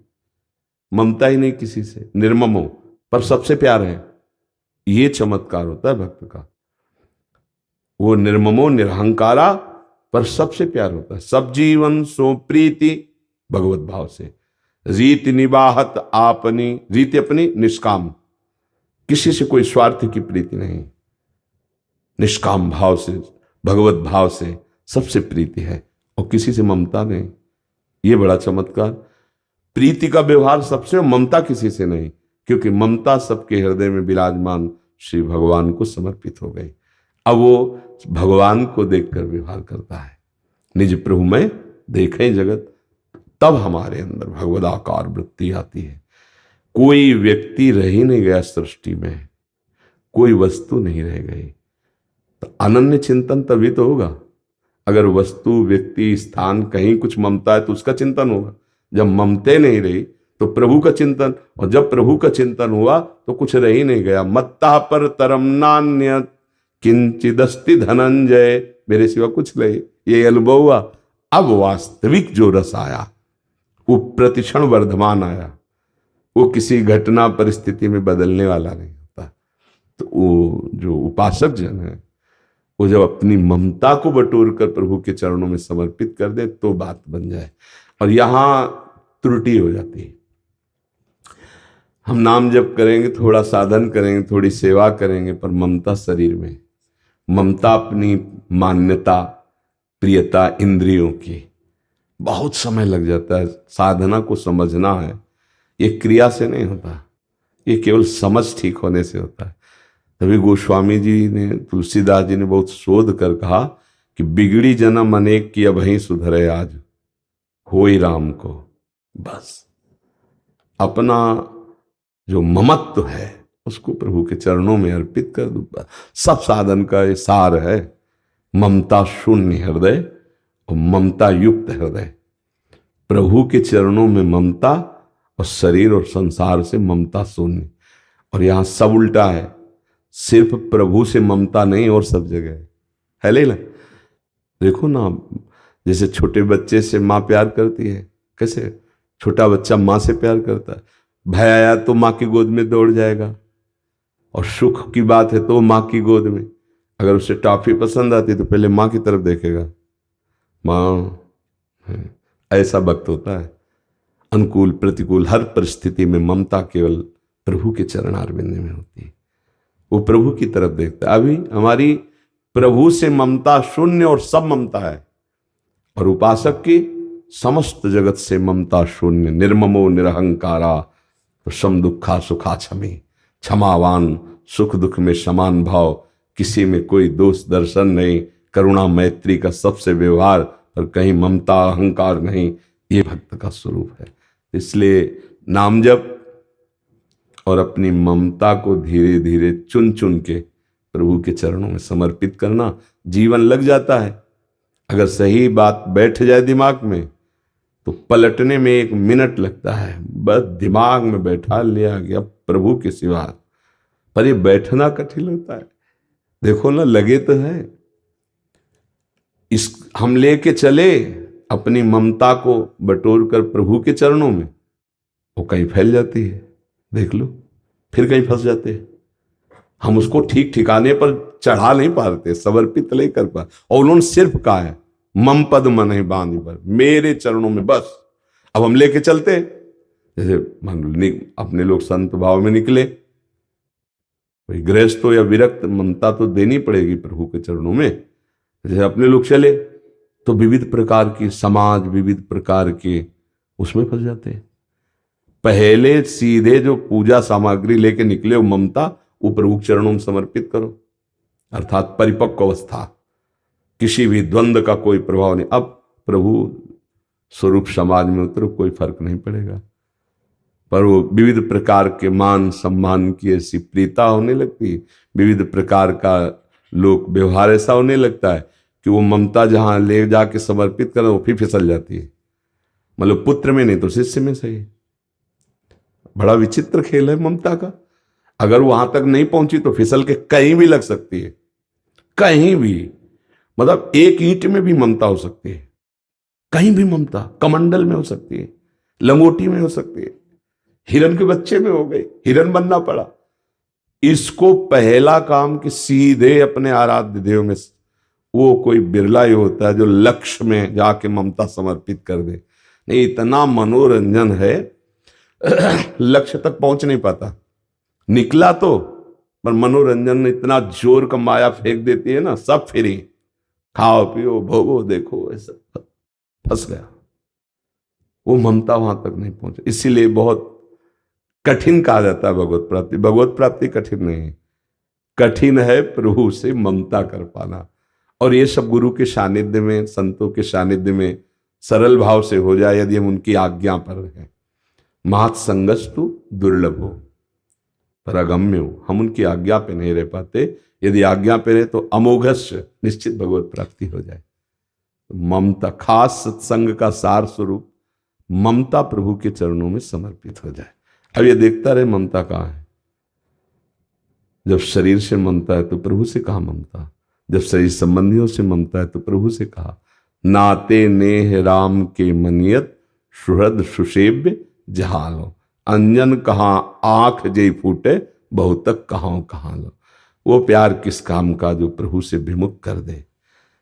ममता ही नहीं किसी से, निर्ममो पर सबसे प्यार है। ये चमत्कार होता है भक्त का, वो निर्ममो निरहंकारा पर सबसे प्यार होता है। सब जीवन सो प्रीति भगवत भाव से, रीति निवाहत आपनी, रीति अपनी निष्काम, किसी से कोई स्वार्थ की प्रीति नहीं, निष्काम भाव से, भगवत भाव से सबसे प्रीति है, और किसी से ममता नहीं। ये बड़ा चमत्कार, प्रीति का व्यवहार सबसे, ममता किसी से नहीं। क्योंकि ममता सबके हृदय में विराजमान श्री भगवान को समर्पित हो गई। अब वो भगवान को देखकर व्यवहार करता है, निज प्रभु में देखें जगत, तब हमारे अंदर भगवदाकार वृत्ति आती है। कोई व्यक्ति रह ही नहीं गया सृष्टि में, कोई वस्तु नहीं रह गई, तो अनन्य चिंतन तभी तो होगा। अगर वस्तु, व्यक्ति, स्थान, कहीं कुछ ममता है तो उसका चिंतन होगा। जब ममते नहीं रही तो प्रभु का चिंतन, और जब प्रभु का चिंतन हुआ तो कुछ रह ही नहीं गया। मत्ता पर तरम नान्य किंचिदस्ति धनंजय, मेरे सिवा कुछ नहीं, ये अनुभव हुआ। अब वास्तविक जो रस आया वो प्रतिक्षण वर्धमान आया, वो किसी घटना परिस्थिति में बदलने वाला नहीं होता। तो वो जो उपासक जन है, वो जब अपनी ममता को बटोर कर प्रभु के चरणों में समर्पित कर दे तो बात बन जाए। और यहां त्रुटि हो जाती है। हम नाम जप करेंगे, थोड़ा साधन करेंगे, थोड़ी सेवा करेंगे, पर ममता शरीर में, ममता अपनी मान्यता, प्रियता इंद्रियों की, बहुत समय लग जाता है। साधना को समझना है, ये क्रिया से नहीं होता, ये केवल समझ ठीक होने से होता है। तभी गोस्वामी जी ने, तुलसीदास जी ने बहुत शोध कर कहा कि बिगड़ी जन्म अनेक की अब ही सुधरे आज, होई राम को। बस अपना जो ममत्व है उसको प्रभु के चरणों में अर्पित कर दो। सब साधन का ये सार है, ममता शून्य हृदय और ममता युक्त हृदय। प्रभु के चरणों में ममता, और शरीर और संसार से ममता शून्य। और यहां सब उल्टा है, सिर्फ प्रभु से ममता नहीं और सब जगह है लेना। देखो ना, जैसे छोटे बच्चे से माँ प्यार करती है, कैसे छोटा बच्चा माँ से प्यार करता है। भय आया तो माँ की गोद में दौड़ जाएगा, और सुख की बात है तो माँ की गोद में। अगर उसे टॉफी पसंद आती तो पहले माँ की तरफ देखेगा, माँ। ऐसा भक्त होता है, अनुकूल प्रतिकूल हर परिस्थिति में ममता केवल प्रभु के चरणारविंद में होती है। वो प्रभु की तरफ देखता है। अभी हमारी प्रभु से ममता शून्य और सब ममता है, और उपासक की समस्त जगत से ममता शून्य। निर्ममो निरहंकारा तो सम दुखा सुखा क्षमी, क्षमावान, सुख दुख में समान भाव, किसी में कोई दोष दर्शन नहीं, करुणा मैत्री का सबसे व्यवहार, पर कहीं ममता अहंकार नहीं। ये भक्त का स्वरूप है। इसलिए नाम जप और अपनी ममता को धीरे धीरे चुन चुन के प्रभु के चरणों में समर्पित करना, जीवन लग जाता है। अगर सही बात बैठ जाए दिमाग में तो पलटने में 1 मिनट लगता है। बस दिमाग में बैठा लिया गया प्रभु के सिवा। पर ये बैठना कठिन होता है। देखो ना, लगे तो है, इस हम लेके चले अपनी ममता को बटोर कर प्रभु के चरणों में, वो कहीं फैल जाती है, देख लो, फिर कहीं फंस जाते हैं। हम उसको ठीक ठिकाने पर चढ़ा नहीं पाते, समर्पित नहीं कर पा। और उन्होंने सिर्फ कहा है, मम पद मन ही बांधी पर, मेरे चरणों में बस। अब हम लेके चलते, जैसे मान लो अपने लोग संत भाव में निकले, कोई गृहस्थ हो या विरक्त, ममता तो देनी पड़ेगी प्रभु के चरणों में। जैसे अपने लोग चले, तो विविध प्रकार की समाज, विविध प्रकार के उसमें फंस जाते हैं। पहले सीधे जो पूजा सामग्री लेके निकले हो ममता, वो प्रभु के चरणों में समर्पित करो, अर्थात परिपक्व अवस्था, किसी भी द्वंद्व का कोई प्रभाव नहीं। अब प्रभु स्वरूप समाज में उतरो, कोई फर्क नहीं पड़ेगा। पर वो विविध प्रकार के मान सम्मान की ऐसी प्रीता होने लगती है, विविध प्रकार का लोक व्यवहार ऐसा होने लगता है कि वो ममता जहां ले जाके समर्पित करें वो फिर फिसल जाती है। मतलब पुत्र में नहीं तो शिष्य में सही। बड़ा विचित्र खेल है ममता का। अगर वहां तक नहीं पहुंची तो फिसल के कहीं भी लग सकती है, कहीं भी। मतलब एक ईंट में भी ममता हो सकती है, कहीं भी ममता, कमंडल में हो सकती है, लंगोटी में हो सकती है, हिरन के बच्चे में हो गई, हिरन बनना पड़ा। इसको पहला काम कि सीधे अपने आराध्य देव में, वो कोई बिरला ही होता है जो लक्ष्य में जाके ममता समर्पित कर दे। नहीं, इतना मनोरंजन है, लक्ष्य तक पहुंच नहीं पाता। निकला तो, पर मनोरंजन इतना जोर का माया फेंक देती है ना, सब फ्री, खाओ पियो भोगो देखो, ऐसा फंस गया। वो ममता वहां तक नहीं पहुंचे। इसीलिए बहुत कठिन कहा जाता है भगवत प्राप्ति। भगवत प्राप्ति कठिन नहीं है, कठिन है प्रभु से ममता कर पाना। और ये सब गुरु के सानिध्य में, संतों के सानिध्य में सरल भाव से हो जाए, यदि हम उनकी आज्ञा पर हैं। महत् संगस्तु दुर्लभ हो पर अगम्य हो। हम उनकी आज्ञा पे नहीं रह पाते, यदि आज्ञा पे रहे तो अमोघस्य निश्चित भगवत प्राप्ति हो जाए। ममता, खास सत्संग का सार स्वरूप ममता प्रभु के चरणों में समर्पित हो जाए। अब ये देखता रहे ममता कहाँ है। जब शरीर से ममता है तो प्रभु से कहा ममता, जब शरीर संबंधियों से ममता है तो प्रभु से कहा। नाते नेह राम के मनियत सुहृद सुसेव्य जहालो, अंजन कहाँ आंख जय फूटे बहुतक कहाँ लो। वो प्यार किस काम का जो प्रभु से विमुख कर दे,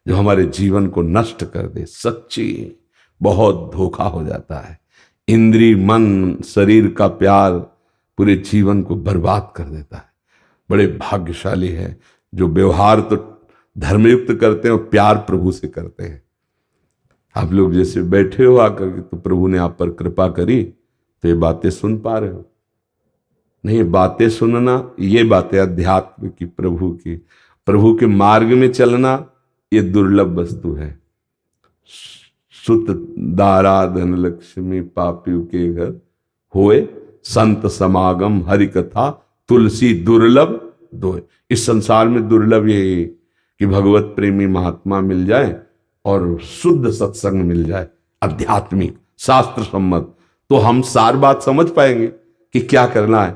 जो हमारे जीवन को नष्ट कर दे। सच्ची बहुत धोखा हो जाता है। इंद्री मन शरीर का प्यार पूरे जीवन को बर्बाद कर देता है। बड़े भाग्यशाली है जो व्यवहार तो धर्मयुक्त करते हैं और प्यार प्रभु से करते हैं। आप लोग जैसे बैठे हो आकर के, तो प्रभु ने आप पर कृपा करी तो ये बातें सुन पा रहे हो। नहीं, बातें सुनना ये बातें अध्यात्म की, प्रभु के मार्ग में चलना ये दुर्लभ वस्तु है। सुत दारा धन लक्ष्मी पापियों के घर होए, संत समागम हरि कथा तुलसी दुर्लभ दोए। इस संसार में दुर्लभ ये कि भगवत प्रेमी महात्मा मिल जाए और शुद्ध सत्संग मिल जाए, आध्यात्मिक शास्त्र सम्मत। तो हम सार बात समझ पाएंगे कि क्या करना है।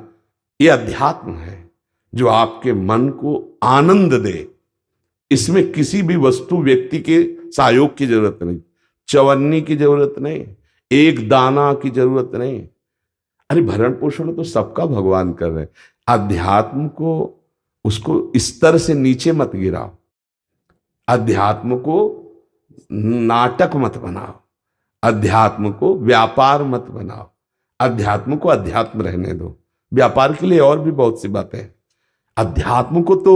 ये अध्यात्म है जो आपके मन को आनंद दे। इसमें किसी भी वस्तु व्यक्ति के सहयोग की जरूरत नहीं, चवन्नी की जरूरत नहीं, एक दाना की जरूरत नहीं। अरे भरण पोषण तो सबका भगवान कर रहे हैं। अध्यात्म को, उसको स्तर से नीचे मत गिराओ। अध्यात्म को नाटक मत बनाओ, अध्यात्म को व्यापार मत बनाओ। अध्यात्म को अध्यात्म रहने दो। व्यापार के लिए और भी बहुत सी बातें हैं। अध्यात्म को तो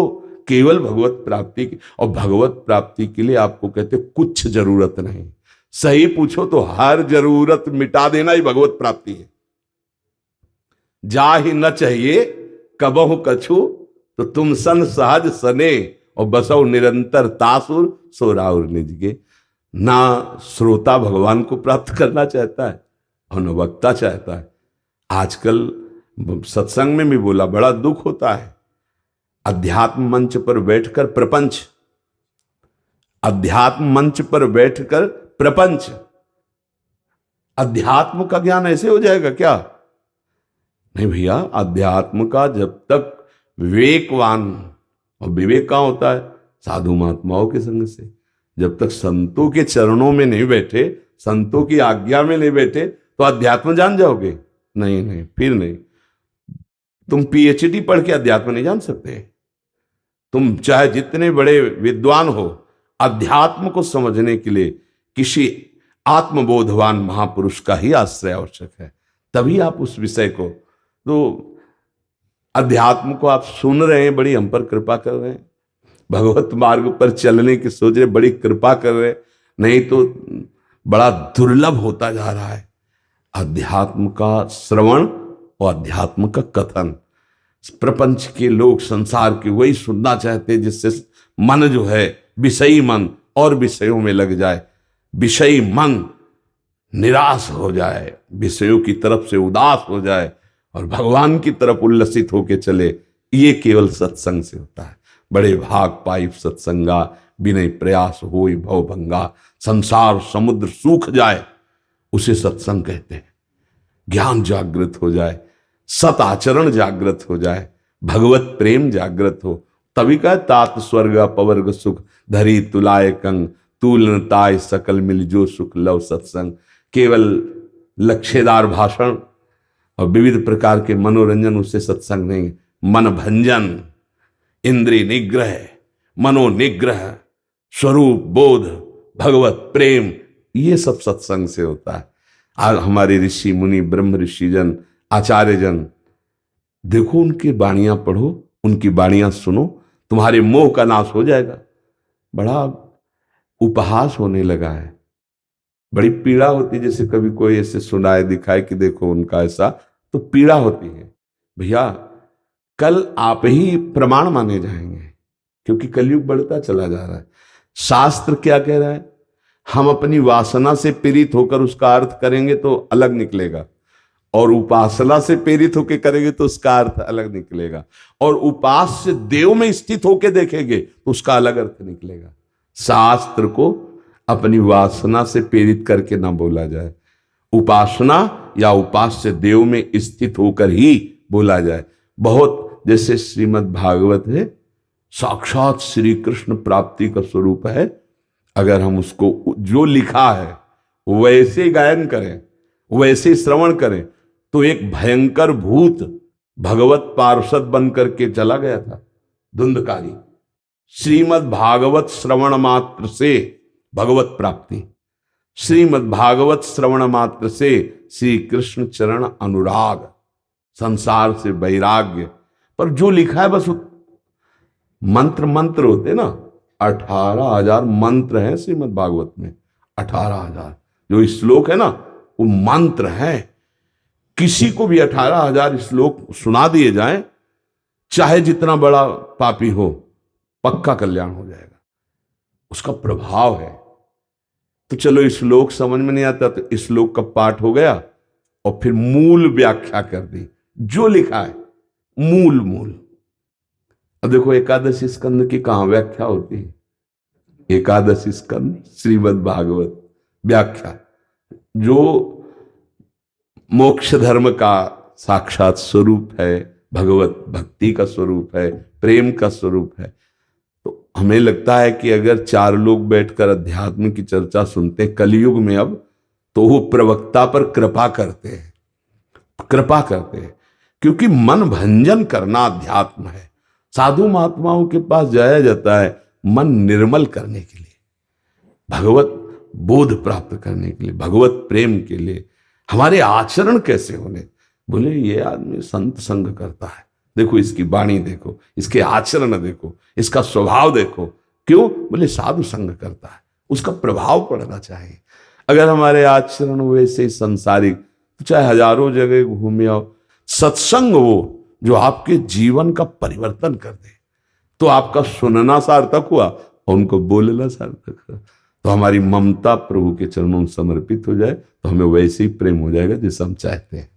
केवल भगवत प्राप्ति की, और भगवत प्राप्ति के लिए आपको कहते कुछ जरूरत नहीं। सही पूछो तो हर जरूरत मिटा देना ही भगवत प्राप्ति है। जा ही न चाहिए कबहु कछु, तो तुम सन सहज सने, और बसो निरंतर तासुर सोराउर निजगे। ना श्रोता भगवान को प्राप्त करना चाहता है और न वक्ता चाहता है। आजकल सत्संग में भी बोला, बड़ा दुख होता है। अध्यात्म मंच पर बैठकर प्रपंच, अध्यात्म मंच पर बैठकर प्रपंच। अध्यात्म का ज्ञान ऐसे हो जाएगा क्या? नहीं भैया, अध्यात्म का जब तक विवेकवान, और विवेक कहाँ होता है? साधु महात्माओं के संग से। जब तक संतों के चरणों में नहीं बैठे, संतों की आज्ञा में नहीं बैठे, तो अध्यात्म जान जाओगे? नहीं, फिर नहीं। तुम पीएचडी पढ़ के अध्यात्म नहीं जान सकते। तुम चाहे जितने बड़े विद्वान हो, अध्यात्म को समझने के लिए किसी आत्मबोधवान महापुरुष का ही आश्रय आवश्यक है। तभी आप उस विषय को, तो अध्यात्म को आप सुन रहे हैं, बड़ी हम पर कृपा कर रहे हैं। भगवत मार्ग पर चलने की सोच रहे, बड़ी कृपा कर रहे हैं। नहीं तो बड़ा दुर्लभ होता जा रहा है अध्यात्म का श्रवण और अध्यात्म का कथन। प्रपंच के लोग, संसार के, वही सुनना चाहते जिससे मन जो है विषयी मन और विषयों में लग जाए, विषयी मन निराश हो जाए, विषयों की तरफ से उदास हो जाए और भगवान की तरफ उल्लसित होके चले। ये केवल सत्संग से होता है। बड़े भाग पाई सत्संगा, बिना प्रयास होई भव भंगा। संसार समुद्र सूख जाए उसे सत्संग कहते हैं। ज्ञान जागृत हो जाए, सत आचरण जागृत हो जाए, भगवत प्रेम जागृत हो, तभी कह तात स्वर्ग अपवर्ग सुख धरी तुलाय कंग तूल ताय सकल मिल जो सुख लव सत्संग। केवल लक्ष्यदार भाषण और विविध प्रकार के मनोरंजन उससे सत्संग नहीं। मन भंजन, इंद्रिय निग्रह, मनोनिग्रह, स्वरूप बोध, भगवत प्रेम, ये सब सत्संग से होता है। आज हमारे ऋषि मुनि, ब्रह्म ऋषिजन, आचार्यजन, देखो उनकी वाणियां पढ़ो, उनकी वाणियां सुनो, तुम्हारे मोह का नाश हो जाएगा। बड़ा उपहास होने लगा है, बड़ी पीड़ा होती है। जैसे कभी कोई ऐसे सुनाए दिखाए कि देखो उनका ऐसा, तो पीड़ा होती है। भैया कल आप ही प्रमाण माने जाएंगे, क्योंकि कलयुग बढ़ता चला जा रहा है। शास्त्र क्या कह रहा है? हम अपनी वासना से पीड़ित होकर उसका अर्थ करेंगे तो अलग निकलेगा, और उपासना से प्रेरित होकर करेंगे तो उसका अर्थ अलग निकलेगा, और उपास्य देव में स्थित होकर देखेंगे तो उसका अलग अर्थ निकलेगा। शास्त्र को अपनी वासना से प्रेरित करके ना बोला जाए, उपासना या उपास्य देव में स्थित होकर ही बोला जाए। बहुत जैसे श्रीमद् भागवत है, साक्षात श्री कृष्ण प्राप्ति का स्वरूप है। अगर हम उसको जो लिखा है वैसे गायन करें, वैसे श्रवण करें, तो एक भयंकर भूत भगवत पार्षद बनकर के चला गया था, धुंधकारी। श्रीमद् भागवत श्रवण मात्र से भगवत प्राप्ति, श्रीमद् भागवत श्रवण मात्र से श्री कृष्ण चरण अनुराग, संसार से वैराग्य। पर जो लिखा है बस मंत्र मंत्र होते ना, 18,000 मंत्र हैं श्रीमद् भागवत में। 18,000 जो श्लोक है ना, वो मंत्र है। किसी को भी 18,000 श्लोक सुना दिए जाएं, चाहे जितना बड़ा पापी हो, पक्का कल्याण हो जाएगा। उसका प्रभाव है। तो चलो श्लोक समझ में नहीं आता तो श्लोक का पाठ हो गया और फिर मूल व्याख्या कर दी, जो लिखा है मूल मूल। अब देखो एकादशी स्कंद की कहां व्याख्या होती है? एकादशी स्कंद श्रीमद् भागवत व्याख्या, जो मोक्ष धर्म का साक्षात स्वरूप है, भगवत भक्ति का स्वरूप है, प्रेम का स्वरूप है। तो हमें लगता है कि अगर 4 लोग बैठकर अध्यात्म की चर्चा सुनते हैं कलयुग में अब, तो वो प्रवक्ता पर कृपा करते हैं, कृपा करते हैं, क्योंकि मन भंजन करना अध्यात्म है। साधु महात्माओं के पास जाया जाता है मन निर्मल करने के लिए, भगवत बोध प्राप्त करने के लिए, भगवत प्रेम के लिए। हमारे आचरण कैसे होने? बोले ये आदमी संत संग करता है, देखो इसकी वाणी देखो, इसके आचरण देखो, इसका स्वभाव देखो। क्यों? बोले साधु संग करता है, उसका प्रभाव पड़ना चाहिए। अगर हमारे आचरण वैसे ही संसारिक, तो चाहे हजारों जगह घूमे आओ, सत्संग वो जो आपके जीवन का परिवर्तन कर दे, तो आपका सुनना सार्थक हुआ और उनको बोलना सार्थक हुआ। तो हमारी ममता प्रभु के चरणों में समर्पित हो जाए तो हमें वैसे ही प्रेम हो जाएगा जैसे हम चाहते हैं।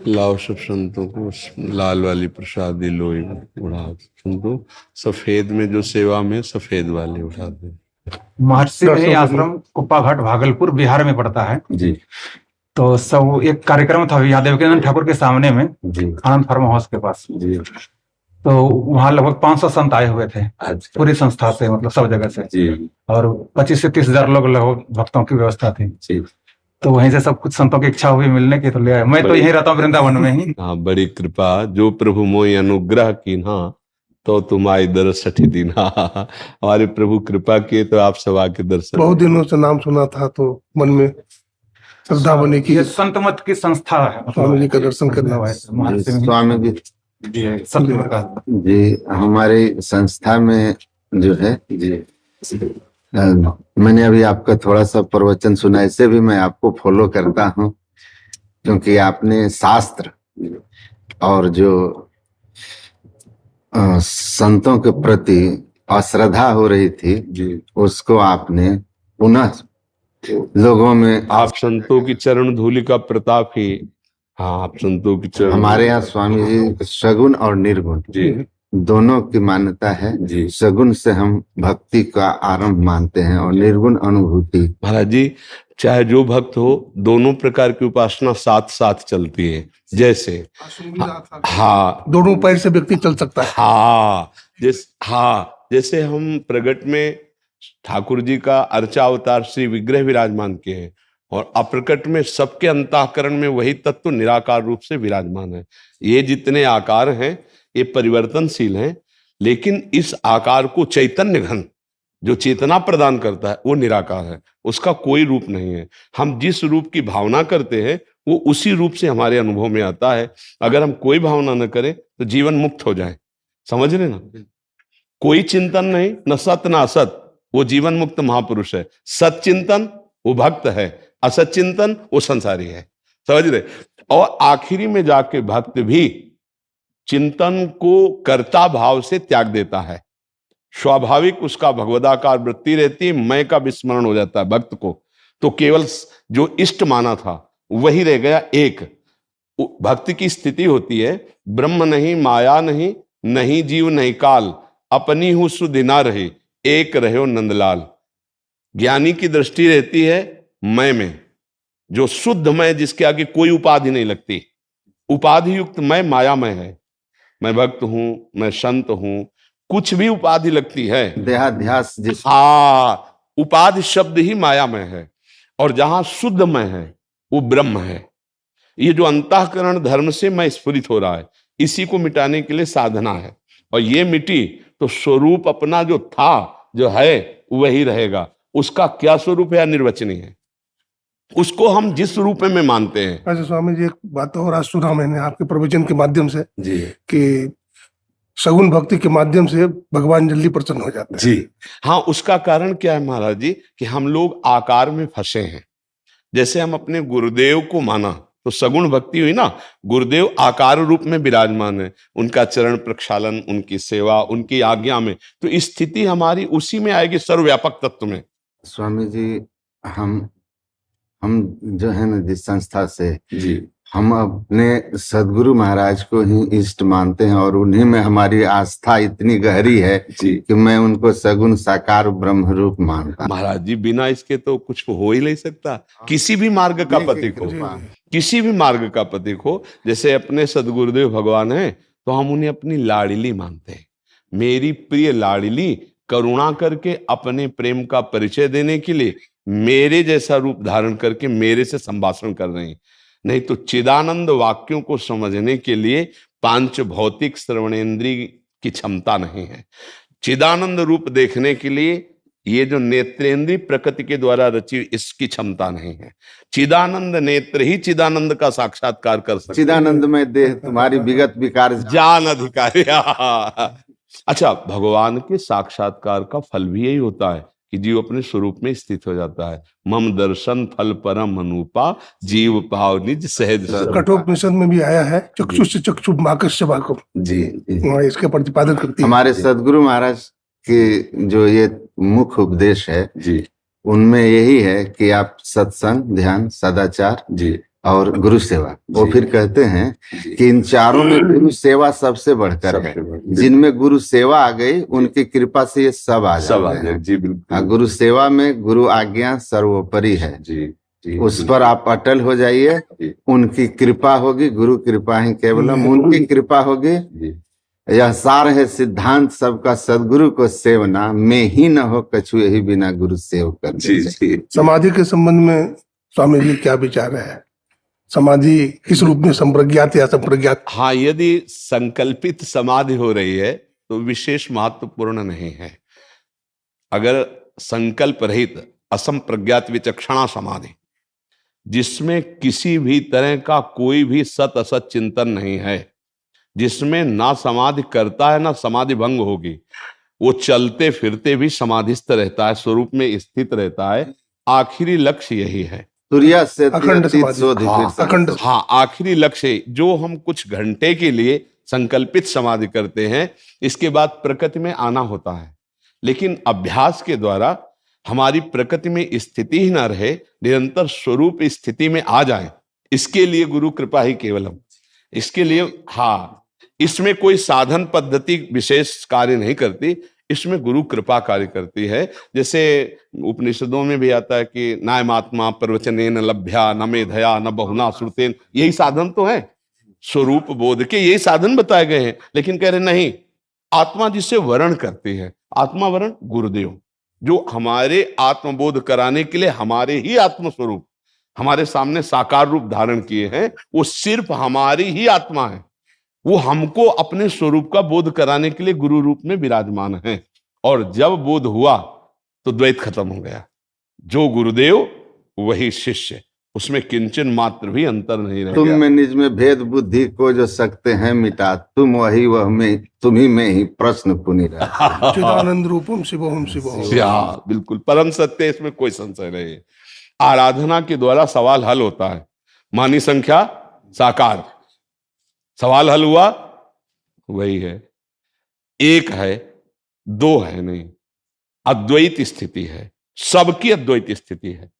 लाओ सब संतों को लाल वाली प्रसादी लोई उड़ा, संतों सफेद में जो सेवा में सफेद वाले उठा दे। महर्षि गणेश आश्रम कुप्पा घाट भागलपुर बिहार में पड़ता है जी। तो सब एक कार्यक्रम था यादव ठाकुर के सामने में जी, आनंद फार्म हाउस के पास जी। तो वहाँ लगभग 500 संत आए हुए थे पूरी संस्था से, मतलब सब जगह से जी। और 25 से 30 हजार लोग लगभग भक्तों की व्यवस्था थी जी। तो वहीं से सब कुछ संतों की इच्छा हुई मिलने की, तो ले आए। मैं तो यहीं रहता हूँ वृंदावन में ही। हाँ, बड़ी कृपा जो प्रभु मोहि अनुग्रह की ना, तो तुम्हारी दरस 60 दिन। हमारे प्रभु कृपा किए तो आप सब आके दर्शन। बहुत दिनों से नाम सुना था तो मन में श्रद्धा बनी की ये संत मत की संस्था है, स्वामी जी का दर्शन करना मतलब ऐसे महर्षि में स्वामी जी सतगुरु का। जी हमारी संस्था में जो है जी मैंने अभी आपका थोड़ा सा प्रवचन सुना, इससे भी मैं आपको फॉलो करता हूँ क्योंकि आपने शास्त्र और जो संतों के प्रति अश्रद्धा हो रही थी जी उसको आपने पुनः लोगों में आप संतों की चरण धूलि का प्रताप ही, हाँ आप संतों की चरण, हमारे यहाँ स्वामी जी सगुण और निर्गुण जी दोनों की मान्यता है जी। सगुण से हम भक्ति का आरंभ मानते हैं और निर्गुण अनुभूति। महाराज जी चाहे जो भक्त हो, दोनों प्रकार की उपासना साथ साथ चलती है। जैसे हाँ दोनों पैर से व्यक्ति चल सकता है। हाँ जैसे हम प्रगट में ठाकुर जी का अर्चा अवतार श्री विग्रह विराजमान किए हैं और अप्रकट में सबके अंतःकरण में वही तत्व निराकार रूप से विराजमान है। ये जितने आकार हैं ये परिवर्तनशील हैं, लेकिन इस आकार को चैतन्य घन जो चेतना प्रदान करता है वो निराकार है, उसका कोई रूप नहीं है। हम जिस रूप की भावना करते हैं वो उसी रूप से हमारे अनुभव में आता है। अगर हम कोई भावना न करें तो जीवन मुक्त हो जाए, समझ रहे ना। कोई चिंतन नहीं, न सत न असत, वो जीवन मुक्त महापुरुष है। सत चिंतन वो भक्त है, असत चिंतन वो संसारी है, समझ रहे। और आखिरी में जाके भक्त भी चिंतन को कर्ता भाव से त्याग देता है, स्वाभाविक उसका भगवदाकार वृत्ति रहती है, मैं का विस्मरण हो जाता है भक्त को। तो केवल जो इष्ट माना था वही रह गया एक। भक्ति की स्थिति होती है ब्रह्म नहीं, माया नहीं, नहीं जीव नहीं काल, अपनी हूं सुध ना रहे, एक रहो नंदलाल। ज्ञानी की दृष्टि रहती है मैं में, जो शुद्ध मैं, जिसके आगे कोई उपाधि नहीं लगती। उपाधि युक्त मैं मायामय है। मैं भक्त हूं, मैं संत हूं, कुछ भी उपाधि लगती है देहाध्यास जिस उपाधि शब्द ही मायामय है। और जहां शुद्ध मैं है वो ब्रह्म है। ये जो अंतःकरण धर्म से मैं स्फुरित हो रहा है, इसी को मिटाने के लिए साधना है। और ये मिटी तो स्वरूप अपना जो था जो है वही रहेगा। उसका क्या स्वरूप है निर्वचनीय है, उसको हम जिस रूप में मानते हैं। अच्छा स्वामी जी, एक बात और आज सुना मैंने आपके प्रवचन के माध्यम से जी कि सगुण भक्ति के माध्यम से भगवान जल्दी प्रसन्न हो जाते हैं। जी हाँ, उसका कारण क्या है महाराज जी कि हम लोग आकार में फंसे हैं। जैसे हम अपने गुरुदेव को माना तो सगुण भक्ति हुई ना, गुरुदेव आकार रूप में विराजमान है, उनका चरण प्रक्षालन, उनकी सेवा, उनकी आज्ञा में, तो स्थिति हमारी उसी में आएगी, सर्वव्यापक तत्व में। स्वामी जी हम जो है ना जिस संस्था से जी हम अपने सदगुरु महाराज को ही इष्ट मानते हैं और उन्हीं में हमारी आस्था इतनी गहरी है जी कि मैं उनको सगुण साकार ब्रह्म रूप मानता हूं। महाराज जी बिना इसके तो कुछ हो ही नहीं सकता। किसी भी मार्ग का पथिक हो, किसी भी मार्ग का पथिक हो, जैसे अपने सदगुरुदेव भगवान हैं तो हम उन्हें अपनी लाडली मानते हैं। मेरी प्रिय लाडली करुणा करके अपने प्रेम का परिचय देने के लिए मेरे जैसा रूप धारण करके मेरे से संभाषण कर रहे हैं। नहीं तो चिदानंद वाक्यों को समझने के लिए पांच भौतिक श्रवणेन्द्रिय की क्षमता नहीं है। चिदानंद रूप देखने के लिए ये जो नेत्रेंद्रिय प्रकृति के द्वारा रची इसकी क्षमता नहीं है। चिदानंद नेत्र ही चिदानंद का साक्षात्कार कर सकते। चिदानंद में देह तुम्हारी विगत विकार जान अधिकारी। अच्छा, भगवान के साक्षात्कार का फल भी यही होता है कि जीव अपने स्वरूप में स्थित हो जाता है। मम दर्शन फल परम अनुपा, जीव पाव निज सहज। कठोपनिषद में भी आया है चक्षु से चक्षु माकस्य वाकम, जी इसके प्रतिपादन करती है। हमारे सदगुरु महाराज के जो ये मुख्य उपदेश है जी उनमें यही है कि आप सत्संग, ध्यान, सदाचार जी और गुरु सेवा। वो जी। फिर कहते हैं कि इन चारों में गुरु सेवा सबसे बढ़कर है। जिनमें गुरु सेवा आ गई उनकी कृपा से ये सब आ जाते हैं। जी बिल्कुल। गुरु सेवा में गुरु आज्ञा सर्वोपरि है। जी उस पर आप अटल हो जाइए, उनकी कृपा होगी, गुरु कृपा ही केवलम, उनकी कृपा होगी। यह सार है सिद्धांत सबका, सदगुरु को सेवना, में ही न हो कछु यही बिना गुरु सेव कर। समाधि के संबंध में स्वामी जी क्या विचार है? समाधि किस रूप में, संप्रज्ञात या संप्रज्ञात? हाँ, यदि संकल्पित समाधि हो रही है तो विशेष महत्वपूर्ण नहीं है। अगर संकल्प रहित असंप्रज्ञात विचक्षणा समाधि, जिसमें किसी भी तरह का कोई भी सत असत चिंतन नहीं है, जिसमें ना समाधि करता है ना समाधि भंग होगी, वो चलते फिरते भी समाधिस्थ रहता है, स्वरूप में स्थित रहता है। आखिरी लक्ष्य यही है। तुरिया से अखंड समाधि। अखंड हाँ, आखिरी लक्ष्य जो हम कुछ घंटे के लिए संकल्पित समाधि करते हैं, इसके बाद प्रकृति में आना होता है, लेकिन अभ्यास के द्वारा हमारी प्रकृति में स्थिति ही ना रहे, निरंतर स्वरूप स्थिति में आ जाए, इसके लिए गुरु कृपा ही केवलम। इसके लिए हाँ, इसमें कोई साधन पद्धति विशेष कार्य नहीं करती, इसमें गुरु कृपा कार्य करती है। जैसे उपनिषदों में भी आता है कि नायमात्मा प्रवचनेन लभ्या न मेधया न बहुना श्रुतेन, यही साधन तो है, स्वरूप बोध के यही साधन बताए गए हैं। लेकिन कह रहे नहीं, आत्मा जिससे वर्ण करती है, आत्मा वर्ण गुरुदेव, जो हमारे आत्मबोध कराने के लिए हमारे ही आत्मस्वरूप हमारे सामने साकार रूप धारण किए हैं, वो सिर्फ हमारी ही आत्मा है, वो हमको अपने स्वरूप का बोध कराने के लिए गुरु रूप में विराजमान है। और जब बोध हुआ तो द्वैत खत्म हो गया। जो गुरुदेव वही शिष्य, उसमें किंचन मात्र भी अंतर नहीं रह तुम गया। में निज में भेद बुद्धि को जो सकते हैं मिटा, तुम वही वह में तुम्ही में ही प्रश्न पुनि रहा। चिदानंद रूपम शिवोहम शिवोहम। या बिल्कुल परम सत्य, इसमें कोई संशय नहीं है। आराधना के द्वारा सवाल हल होता है। मानी संख्या साकार, सवाल हल हुआ, वही है, एक है दो है नहीं, अद्वैत स्थिति है, सबकी अद्वैत स्थिति है।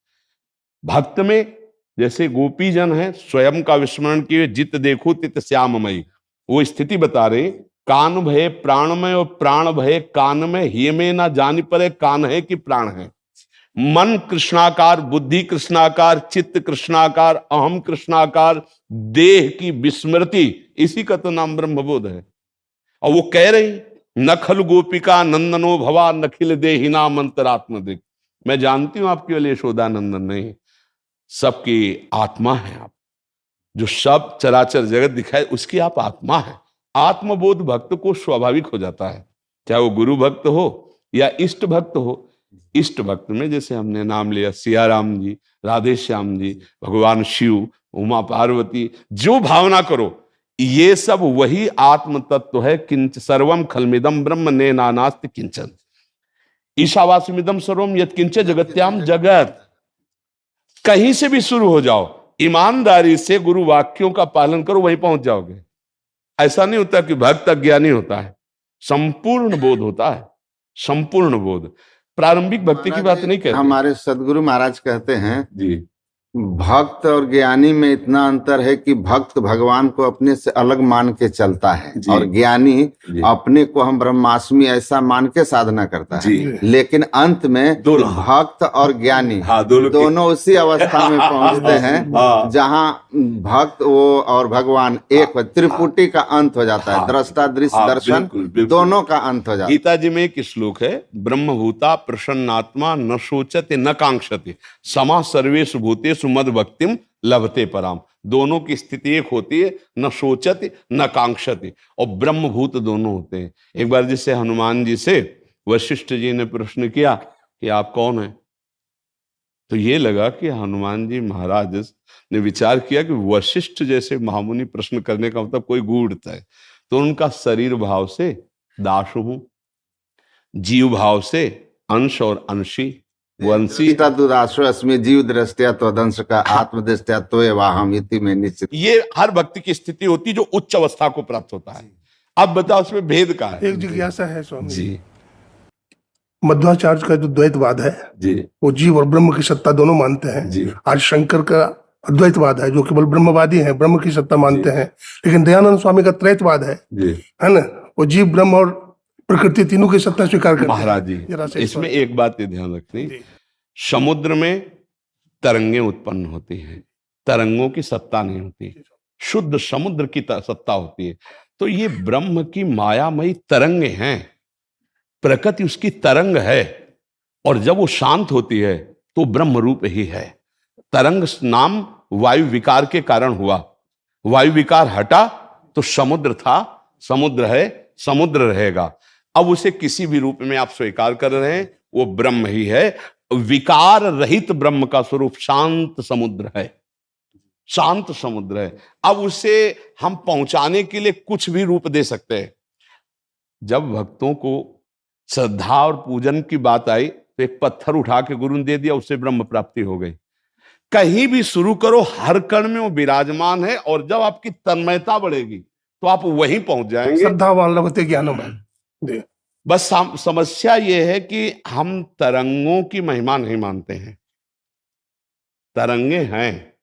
भक्त में जैसे गोपी जन है, स्वयं का विस्मरण किए जित देखो तित श्याममयी, वो स्थिति बता रहे, कान भय प्राणमय और प्राण भय कान में, हिय में ना जान पड़े कान है कि प्राण है। मन कृष्णाकार, बुद्धि कृष्णाकार, चित्त कृष्णाकार, अहम कृष्णाकार, देह की विस्मृति, इसी का तो नाम ब्रह्मबोध है। और वो कह रही, नखल गोपिका नंदनो भवा नखिल देहिना मंतरात्म दिख। मैं जानती हूं आपके लिए यशोदा नंदन नहीं, सबकी आत्मा है आप, जो सब चराचर जगत दिखाए उसकी आप आत्मा है। आत्मबोध भक्त को स्वाभाविक हो जाता है, चाहे वो गुरु भक्त हो या इष्ट भक्त हो। इष्ट भक्त में जैसे हमने नाम लिया सियाराम जी, राधे श्याम जी, भगवान शिव, उमा पार्वती, जो भावना करो, ये सब वही आत्म तत्व है। किंच सर्वम खलमिदम ब्रह्म ने नानास्ति किंचन, ईशावास्यमिदम सर्वम यत् किंच जगत्याम जगत। कहीं से भी शुरू हो जाओ, ईमानदारी से गुरु वाक्यों का पालन करो, वहीं पहुंच जाओगे। ऐसा नहीं होता कि भक्त अज्ञानी होता है, संपूर्ण बोध होता है, संपूर्ण बोध। प्रारंभिक भक्ति की बात नहीं कहते। हमारे सदगुरु महाराज कहते हैं जी, भक्त और ज्ञानी में इतना अंतर है कि भक्त भगवान को अपने से अलग मान के चलता है, और ज्ञानी अपने को हम ब्रह्मास्मि ऐसा मान के साधना करता है। लेकिन अंत में भक्त और ज्ञानी दोनों उसी अवस्था में पहुंचते हैं जहां भक्त वो और भगवान एक, त्रिपुटी का अंत हो जाता है, दृष्टा दृश्य दर्शन दोनों का अंत हो जाता है। गीता जी में एक श्लोक है, ब्रह्मभूता प्रसन्नात्मा न सोचते न कांक्षते समा सर्वेषु भूतेषु मद भक्तिम लभते पराम। दोनों की स्थिति एक होती है, न सोचते न कांक्षते, और ब्रह्मभूत दोनों होते हैं। एक बार जिससे हनुमान जी से वशिष्ठ जी ने प्रश्न किया कि आप कौन हैं, तो ये लगा कि हनुमान जी महाराज ने विचार किया कि वशिष्ठ जैसे महामुनि प्रश्न करने का मतलब कोई गूढ़ता है, तो उनका शरीर भाव से दास हूं, जीव भाव से अंश और अंशी, वंशी। दुराशो अस्मि जीव दृष्टिया तो दंश का आत्म दृष्टिया तो एवाहम इति में निश्चित। ये हर व्यक्ति की स्थिति होती है जो उच्च अवस्था को प्राप्त होता है। अब बताओ उसमें भेद का है। एक जिज्ञासा है स्वामी जी, मध्वाचार्य का जो द्वैतवाद है जी, वो जीव और ब्रह्म की सत्ता दोनों मानते हैं। जी, आज शंकर का अद्वैतवाद है जो केवल ब्रह्मवादी है, ब्रह्म की सत्ता मानते हैं। लेकिन दयानंद स्वामी का त्रैतवाद है ना, वो जीव ब्रह्म और प्रकृति तीनों की सत्ता स्वीकार करते हैं। महाराज जी, इसमें एक बात ये ध्यान रखनी, समुद्र में तरंगें उत्पन्न होती हैं, तरंगों की सत्ता नहीं होती, शुद्ध समुद्र की सत्ता होती है। तो ये ब्रह्म की मायामयी तरंगे हैं, प्रकृति उसकी तरंग है, और जब वो शांत होती है तो ब्रह्म रूप ही है। तरंग नाम वायु विकार के कारण हुआ, वायु विकार हटा तो समुद्र था, समुद्र है, समुद्र रहेगा। अब उसे किसी भी रूप में आप स्वीकार कर रहे हैं, वो ब्रह्म ही है। विकार रहित ब्रह्म का स्वरूप शांत समुद्र है। शांत समुद्र है। अब उसे हम पहुंचाने के लिए कुछ भी रूप दे सकते हैं। जब भक्तों को श्रद्धा और पूजन की बात आई तो एक पत्थर उठा के गुरु ने दे दिया, उससे ब्रह्म प्राप्ति हो गई। कहीं भी शुरू करो, हर कण में वो विराजमान है, और जब आपकी तन्मयता बढ़ेगी तो आप वहीं पहुंच जाएंगे। श्रद्धावान लगते ज्ञानवान। बस समस्या ये है कि हम तरंगों की महिमा नहीं मानते हैं। तरंगे हैं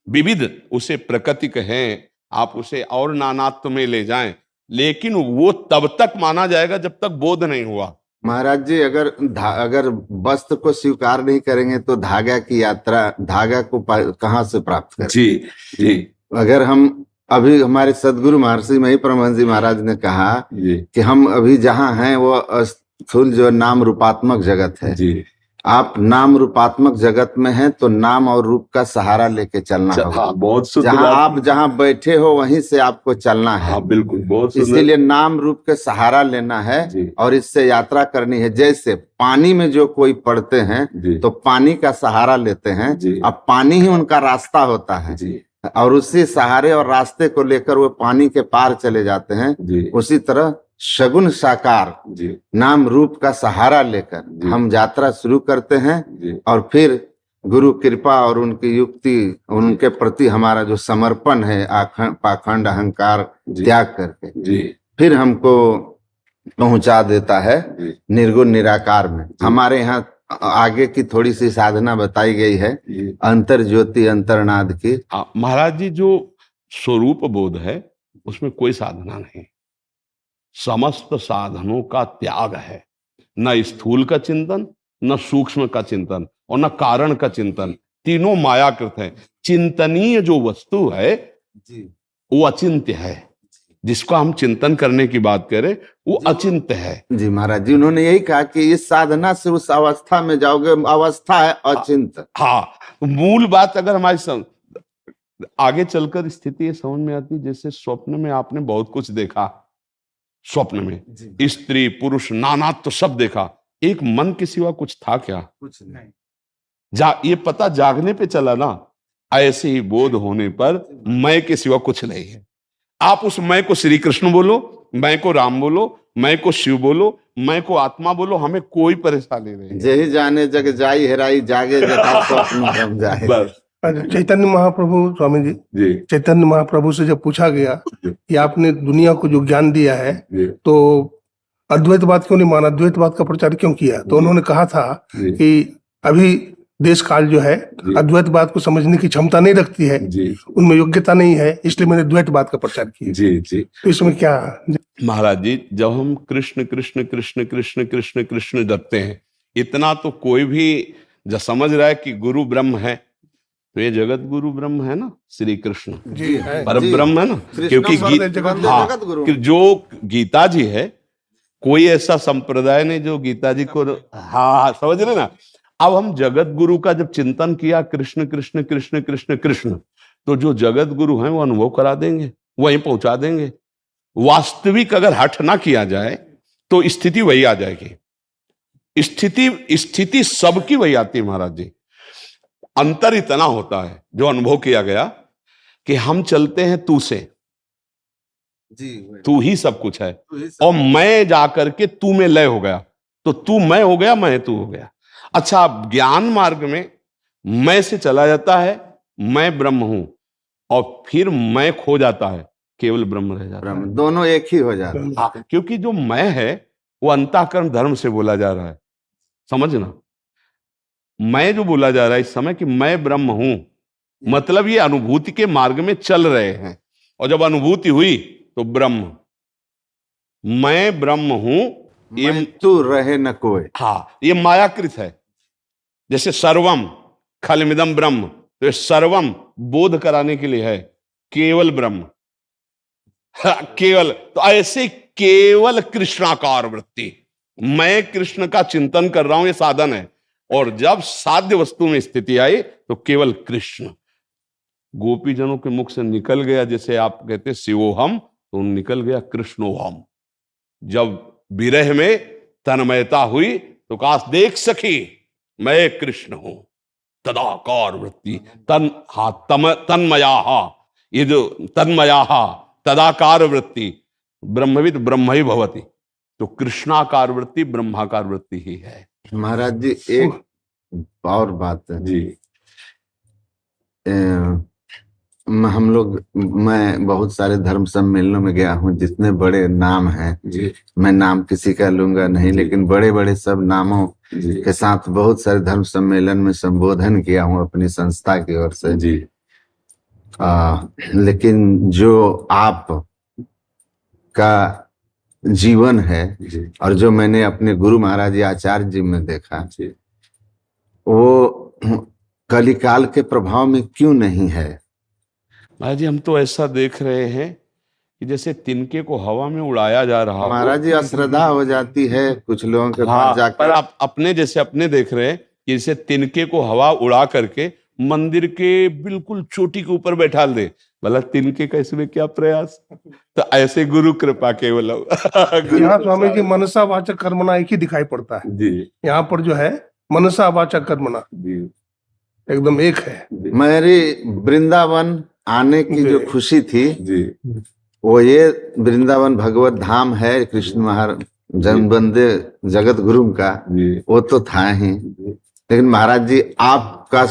विविध, उसे प्रकृतिक हैं, आप उसे और नानात्व में ले जाएं, लेकिन वो तब तक माना जाएगा जब तक बोध नहीं हुआ। महाराज जी, अगर वस्त्र को स्वीकार नहीं करेंगे तो धागा की यात्रा, धागा को कहाँ से प्राप्त करें? जी जी। अगर हम अभी, हमारे सदगुरु महर्षि मही परमहंस जी महाराज ने कहा कि हम अभी जहाँ हैं वो स्थूल जो नाम रूपात्मक जगत है जी। आप नाम रूपात्मक जगत में हैं तो नाम और रूप का सहारा लेके चलना होगा। बहुत जहाँ बैठे हो वहीं से आपको चलना है। हाँ, बिल्कुल, बहुत सुंदर। इसीलिए नाम रूप के सहारा लेना है और इससे यात्रा करनी है। जैसे पानी में जो कोई पड़ते हैं तो पानी का सहारा लेते हैं, अब पानी ही उनका रास्ता होता है और उसी सहारे और रास्ते को लेकर वो पानी के पार चले जाते हैं। उसी तरह शगुन साकार नाम रूप का सहारा लेकर हम यात्रा शुरू करते हैं और फिर गुरु कृपा और उनकी युक्ति, उनके प्रति हमारा जो समर्पण है, पाखंड अहंकार त्याग करके फिर हमको पहुंचा देता है निर्गुण निराकार में। हमारे यहाँ आगे की थोड़ी सी साधना बताई गई है, अंतर ज्योति अंतर्नाद की। महाराज जी, जो स्वरूप बोध है उसमें कोई साधना नहीं, समस्त साधनों का त्याग है। न स्थूल का चिंतन, न सूक्ष्म का चिंतन और न कारण का चिंतन, तीनों मायाकृत है। चिंतनीय जो वस्तु है वो अचिंत्य है, जिसको हम चिंतन करने की बात करें वो अचिंत्य है। जी महाराज जी, उन्होंने यही कहा कि इस साधना से उस अवस्था में जाओगे, अवस्था है अचिंत। हाँ, मूल बात अगर हमारी आगे चलकर स्थिति ये समझ में आती, जैसे स्वप्न में आपने बहुत कुछ देखा, स्वप्न में स्त्री पुरुष नानात्व तो सब देखा, एक मन के सिवा कुछ था क्या? कुछ नहीं। ये पता जागने पे चला ना, ऐसे ही बोध होने पर मैं के सिवा कुछ नहीं है। आप उस मैं को श्री कृष्ण बोलो, मैं को राम बोलो, मैं को शिव बोलो, मैं को आत्मा बोलो, हमें कोई परेशानी नहीं। जही जाने जग जाई हेराई, जागे जगत स्वप्न रम जाए। चैतन्य महाप्रभु स्वामी जी, चैतन्य महाप्रभु से जब पूछा गया कि आपने दुनिया को जो ज्ञान दिया है तो अद्वैतवाद क्यों नहीं माना, अद्वैतवाद का प्रचार क्यों किया? तो उन्होंने कहा था कि अभी देश काल जो है अद्वैतवाद को समझने की क्षमता नहीं रखती है, उनमें योग्यता नहीं है, इसलिए मैंने द्वैतवाद का प्रचार किया। तो इसमें क्या? महाराज जी, जब हम कृष्ण कृष्ण कृष्ण कृष्ण कृष्ण कृष्ण जपते हैं, इतना तो कोई भी जब समझ रहा है कि गुरु ब्रह्म है, तो ये जगत गुरु ब्रह्म है ना, श्री कृष्ण पर ब्रह्म है ना, क्योंकि कि जो गीता जी है, कोई ऐसा संप्रदाय नहीं जो गीता जी को हाँ समझ रहे ना। अब हम जगत गुरु का जब चिंतन किया, कृष्ण कृष्ण कृष्ण कृष्ण कृष्ण, तो जो जगत गुरु हैं वो अनुभव करा देंगे, वहीं पहुंचा देंगे। वास्तविक अगर हठ ना किया जाए तो स्थिति वही आ जाएगी। स्थिति सबकी वही आती है महाराज जी। अंतर इतना होता है जो अनुभव किया गया कि हम चलते हैं तू से, तू ही सब कुछ है, और मैं जाकर के तू में लय हो गया, तो तू मैं हो गया, मैं तू हो गया। अच्छा, ज्ञान मार्ग में मैं से चला जाता है, मैं ब्रह्म हूं, और फिर मैं खो जाता है, केवल ब्रह्म रह जाता है। दोनों एक ही हो जाता है, क्योंकि जो मैं है वो अंतःकरण धर्म से बोला जा रहा है, समझना। मैं जो बोला जा रहा है इस समय कि मैं ब्रह्म हूं, मतलब ये अनुभूति के मार्ग में चल रहे हैं, और जब अनुभूति हुई तो ब्रह्म, मैं ब्रह्म हूं, ये तू रहे न कोई। हाँ, ये मायाकृत है। जैसे सर्वम खलमिदम ब्रह्म, तो ये सर्वम बोध कराने के लिए है, केवल ब्रह्म केवल। तो ऐसे केवल कृष्णाकार वृत्ति, मैं कृष्ण का चिंतन कर रहा हूं, ये साधन है। और जब साध्य वस्तु में स्थिति आई तो केवल कृष्ण गोपीजनों के मुख से निकल गया, जैसे आप कहते शिवोहम, तो निकल गया कृष्णोहम। जब विरह में तन्मयता हुई तो कहा, देख सखी मैं कृष्ण हूं, तदाकार वृत्ति, तन्मया, ये जो तन्मया तदाकार वृत्ति, ब्रह्मविद ब्रह्म ही भवति, तो कृष्णाकार वृत्ति ब्रह्माकार वृत्ति ही है। महाराज जी एक और बात है जी। हम लोग, मैं बहुत सारे धर्म सम्मेलनों में गया हूँ, जितने बड़े नाम हैं जी मैं नाम किसी का लूंगा नहीं, लेकिन बड़े बड़े सब नामों जी के साथ बहुत सारे धर्म सम्मेलन में संबोधन किया हूँ अपनी संस्था की ओर से जी। लेकिन जो आप का जीवन है जी और जो मैंने अपने गुरु महाराज जी आचार्य जी में देखा, जी। वो कलिकाल के प्रभाव में क्यों नहीं है? महाराज जी, हम तो ऐसा देख रहे हैं कि जैसे तिनके को हवा में उड़ाया जा रहा हो। महाराज जी अश्रद्धा हो जाती है कुछ लोगों के हाँ, पास जाकर। पर आप अपने जैसे अपने देख रहे हैं कि जैसे तिनके को हवा उड़ा करके मंदिर के बिल्कुल चोटी के ऊपर बैठा दे, भला तिनके का इसमें क्या प्रयास? तो ऐसे गुरु कृपा केवल यहाँ स्वामी जी मनसा वाचक कर्मणा एक ही दिखाई पड़ता है। जी यहाँ पर जो है मनसा वाचक कर्मणा जी एकदम एक है। मेरी वृंदावन आने की जो खुशी थी, जी वो ये वृंदावन भगवत धाम है, कृष्ण महाराज जन बंदे जगत गुरु का, जी वो तो था ही। लेकिन महाराज जी आपका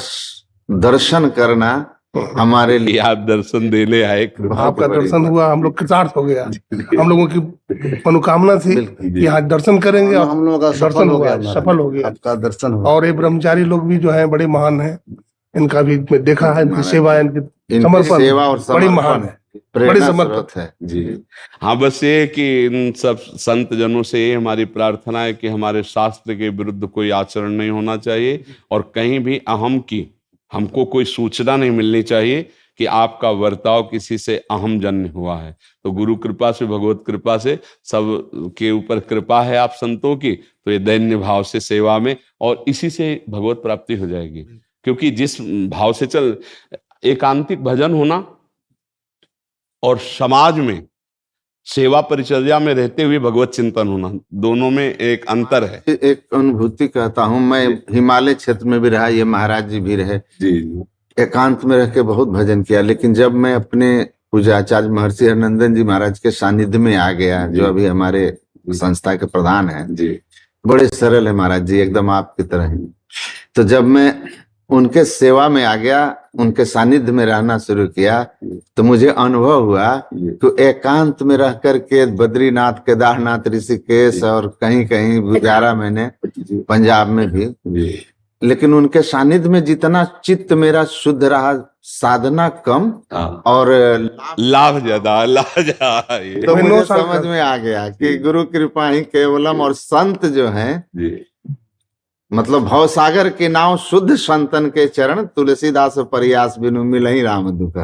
दर्शन करना हमारे लिए, आप दर्शन देने आए, आपका दर्शन हुआ, हम लोग कृतार्थ हो गया। हम लोगों की मनोकामना थी कि यहाँ दर्शन करेंगे और हम लोगों का दर्शन हुआ, सफल हो गया। आपका दर्शन हुआ। और ये ब्रह्मचारी लोग भी जो है बड़े महान हैं, इनका भी मैं देखा है, इनकी सेवा है, इनकी इनकी समर्पण सेवा और बड़ी महान है, बड़े प्रेरणा समर्पित स्रोत है। जी। हाँ, बस ये कि इन सब संत जनों से ये हमारी प्रार्थना है कि हमारे शास्त्र के विरुद्ध कोई आचरण नहीं होना चाहिए और कहीं भी अहम की हमको कोई सूचना नहीं मिलनी चाहिए कि आपका वर्ताव किसी से अहम जन्य हुआ है। तो गुरु कृपा से, भगवत कृपा से सब के ऊपर कृपा है आप संतों की, तो ये दैन्य भाव से सेवा में, और इसी से भगवत प्राप्ति हो जाएगी। क्योंकि जिस भाव से चल, एकांतिक भजन होना और समाज में सेवा परिचर्या में रहते हुए भगवत चिंतन होना, दोनों में एक अंतर है। एक अनुभूति कहता हूँ, मैं हिमालय क्षेत्र में भी रहा, ये महाराज जी भी रहे, जी एकांत में रह के बहुत भजन किया। लेकिन जब मैं अपने पूजा आचार्य महर्षि हरनंदन जी महाराज के सानिध्य में आ गया, जो अभी हमारे संस्था के प्रधान हैं, जी, बड़े सरल है महाराज जी, एकदम आपकी तरह ही। तो जब मैं उनके सेवा में आ गया, उनके सानिध्य में रहना शुरू किया, तो मुझे अनुभव हुआ कि एकांत में रह करके बद्रीनाथ, केदारनाथ, ऋषिकेश और कहीं कहीं गुजारा मैंने, पंजाब में भी। लेकिन उनके सानिध्य में जितना चित्त मेरा शुद्ध रहा, साधना कम और लाभ ज्यादा, लाभ ज्यादा। तो मुझे समझ में आ गया कि गुरु कृपा ही केवलम, और संत जो हैं, मतलब भवसागर के नाव शुद्ध संतन के चरण, तुलसीदास प्रयास बिनु मिलहि राम दुख।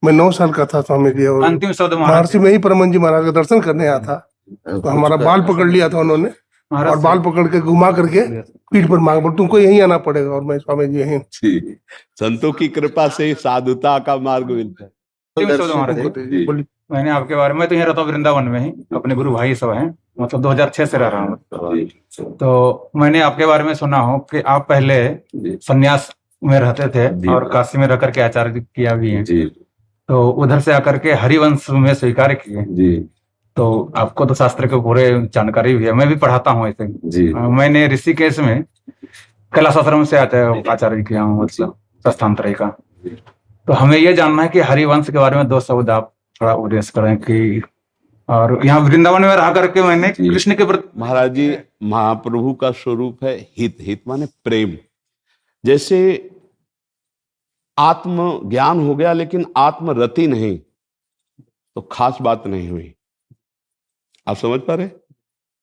मैं 9 साल का था स्वामी जी, और अंतिम शब्द महर्षि में ही परमन जी महाराज का दर्शन करने आया था, तो हमारा बाल पकड़ लिया था उन्होंने, और बाल पकड़ के घुमा करके पीठ पर मांग, तुमको यहीं आना पड़ेगा, और मैं स्वामी जी यहीं। संतों की कृपा से साधुता का मार्ग मिलता है। मैंने आपके बारे में, तो यहाँ रहता हूँ वृंदावन में ही, अपने गुरु भाई सब हैं, मतलब 2006 से रह रहा हूँ। तो मैंने आपके बारे में सुना हो कि आप पहले संन्यास में रहते थे और काशी में रह करके आचार्य किया भी है, तो उधर से आकर के हरिवंश में स्वीकार किए। तो आपको तो शास्त्र के पूरे जानकारी भी है, मैं भी पढ़ाता हूँ ऐसे। मैंने ऋषिकेश में कैलाश आश्रम से आचार्य किया हूँ, मतलब संस्थांतरी का। तो हमें ये जानना है कि हरिवंश के बारे में 2 शब्द आप थोड़ा उपदेश करें कि, और यहाँ वृंदावन में रह करके मैंने कृष्ण के प्रति। महाराज जी, महाप्रभु का स्वरूप है हित। हित माने प्रेम। जैसे आत्म ज्ञान हो गया लेकिन आत्मरति नहीं, तो खास बात नहीं हुई। आप समझ पा रहे?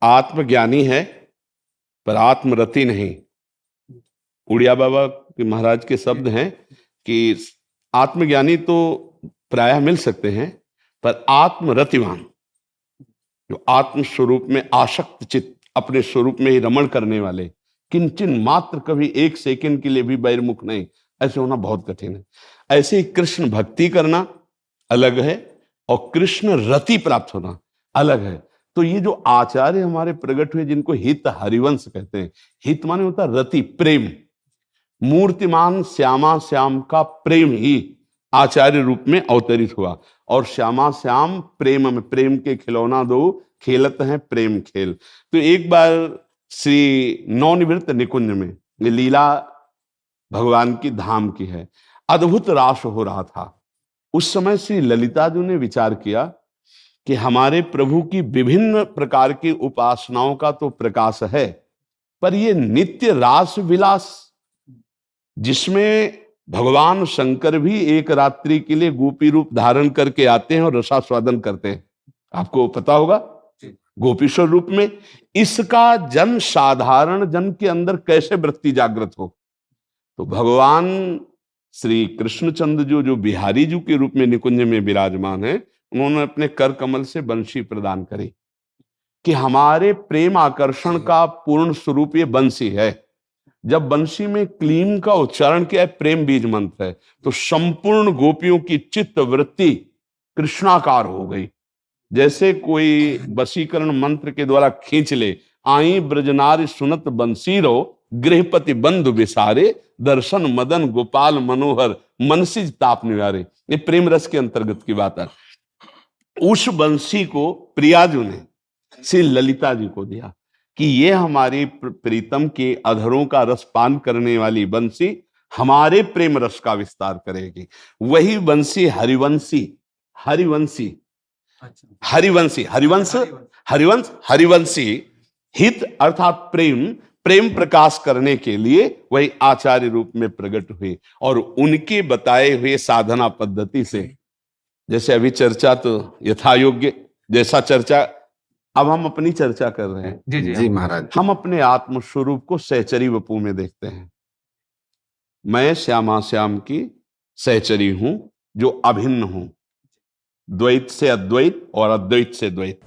आत्मज्ञानी है पर आत्मरति नहीं। उड़िया बाबा के महाराज के शब्द हैं कि आत्मज्ञानी तो प्रायः मिल सकते हैं, पर आत्मरतिवान, जो आत्म स्वरूप में आसक्त चित्त, अपने स्वरूप में ही रमण करने वाले, किंचन मात्र कभी 1 सेकंड के लिए भी बहिर्मुख नहीं, ऐसे होना बहुत कठिन है। ऐसे ही कृष्ण भक्ति करना अलग है और कृष्ण रति प्राप्त होना अलग है। तो ये जो आचार्य हमारे प्रकट हुए, जिनको हित हरिवंश कहते हैं, हित माने होता रति, प्रेम। मूर्तिमान श्यामा श्याम का प्रेम ही आचार्य रूप में अवतरित हुआ। और श्यामा श्याम प्रेम में, प्रेम के खिलौना दो खेलत हैं प्रेम खेल। तो एक बार श्री नवनिवृत्त निकुंज में, ये लीला भगवान की धाम की है, अद्भुत रास हो रहा था। उस समय श्री ललिता जी ने विचार किया कि हमारे प्रभु की विभिन्न प्रकार की उपासनाओं का तो प्रकाश है, पर ये नित्य रास विलास जिसमें भगवान शंकर भी एक रात्रि के लिए गोपी रूप धारण करके आते हैं और रसास्वादन करते हैं, आपको पता होगा, गोपीश्वर रूप में, इसका जन साधारण जन के अंदर कैसे वृत्ति जागृत हो। तो भगवान श्री कृष्णचंद्र जो बिहारी जी के रूप में निकुंज में विराजमान है, उन्होंने अपने कर कमल से बंशी प्रदान करी कि हमारे प्रेम आकर्षण का पूर्ण स्वरूप ये बंसी है। जब बंसी में क्लीम का उच्चारण किया है, प्रेम बीज मंत्र है, तो संपूर्ण गोपियों की चित्त वृत्ति कृष्णाकार हो गई। जैसे कोई वशीकरण मंत्र के द्वारा खींच ले, आई ब्रजनारी सुनत बंसीरो गृहपति बंधु विसारे दर्शन मदन गोपाल मनोहर मनसिज ताप निवारे। ये प्रेम रस के अंतर्गत की बात है। उस बंसी को प्रियाजू ने श्री ललिता जी को दिया कि ये हमारी प्रीतम के अधरों का रस पान करने वाली बंसी हमारे प्रेम रस का विस्तार करेगी। वही बंसी हरिवंशी, हरिवंशी, हरिवंशी, हरिवंश, हरिवंश, हरिवंशी हित अर्थात प्रेम, प्रेम प्रकाश करने के लिए वही आचार्य रूप में प्रकट हुए। और उनके बताए हुए साधना पद्धति से, जैसे अभी चर्चा तो यथा योग्य जैसा चर्चा, अब हम अपनी चर्चा कर रहे हैं। जी जी जी महाराज। हम अपने आत्म स्वरूप को सहचरी वपू में देखते हैं। मैं श्यामा श्याम की सहचरी हूं जो अभिन्न हूं, द्वैत से अद्वैत और अद्वैत से द्वैत।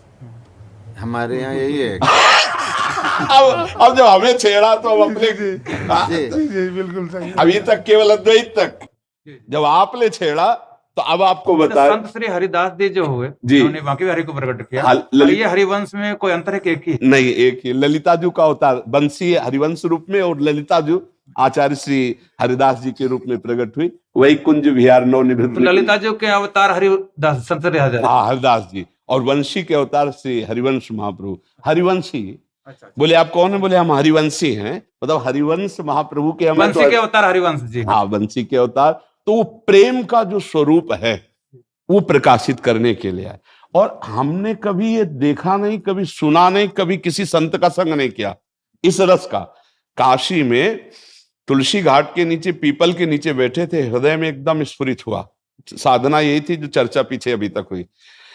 हमारे यहाँ यही है। अब जब हमें छेड़ा तो हम अपने जी, बिल्कुल सही। अभी तक केवल अद्वैत तक, जब आपने छेड़ा तो अब आपको बता। संत श्री हरिदास जी जो हुए, जी, उन्होंने बाकी हरि को प्रकट किया। हाँ, और ये हरिवंश में कोई अंतर है कि एक ही? नहीं, एक ही। ललिता जी का अवतार बंसी हरिवंश रूप में, और ललिता जी आचार्य श्री हरिदास जी के रूप में प्रकट हुई। वही कुंज विहार नवनिवृत्त। तो ललिता जी के अवतार हरिदास, संत श्री हरिदास जी, और वंशी के अवतार श्री हरिवंश महाप्रभु। हरिवंशी बोले आप कौन है? बोले हम हरिवंशी हैं, मतलब हरिवंश महाप्रभु के हम वंशी के अवतार हरिवंश जी। हाँ, वंशी के अवतार। तो वो प्रेम का जो स्वरूप है वो प्रकाशित करने के लिए है। और हमने कभी ये देखा नहीं, कभी सुना नहीं, कभी किसी संत का संग नहीं किया इस रस का। काशी में तुलसी घाट के नीचे पीपल के नीचे बैठे थे, हृदय में एकदम स्फुरित हुआ, साधना यही थी जो चर्चा पीछे अभी तक हुई,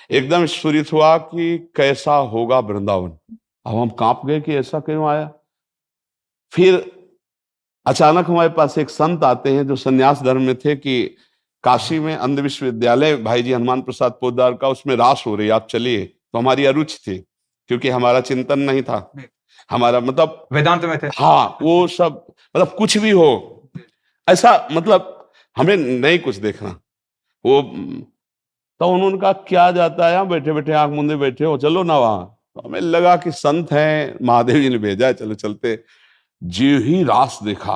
एकदम स्फुरित हुआ कि कैसा होगा वृंदावन। अब हम कांप गए कि ऐसा क्यों आया। फिर अचानक हमारे पास एक संत आते हैं जो सन्यास धर्म में थे कि काशी में अंध विश्वविद्यालय भाई जी हनुमान प्रसाद पोद्दार का, उसमें रास हो रही, आप चलिए। तो हमारी अरुचि थी, क्योंकि हमारा चिंतन नहीं था, हमारा मतलब वेदांत में थे। हाँ, वो सब मतलब कुछ भी हो ऐसा, मतलब हमें नहीं कुछ देखना वो। तो उन्होंने कहा क्या जाता है, बैठे बैठे आंख मूंदे बैठे हो, चलो ना वहां। तो हमें लगा कि संत हैं, महादेव जी ने भेजा है, चलो चलते। जो ही रास देखा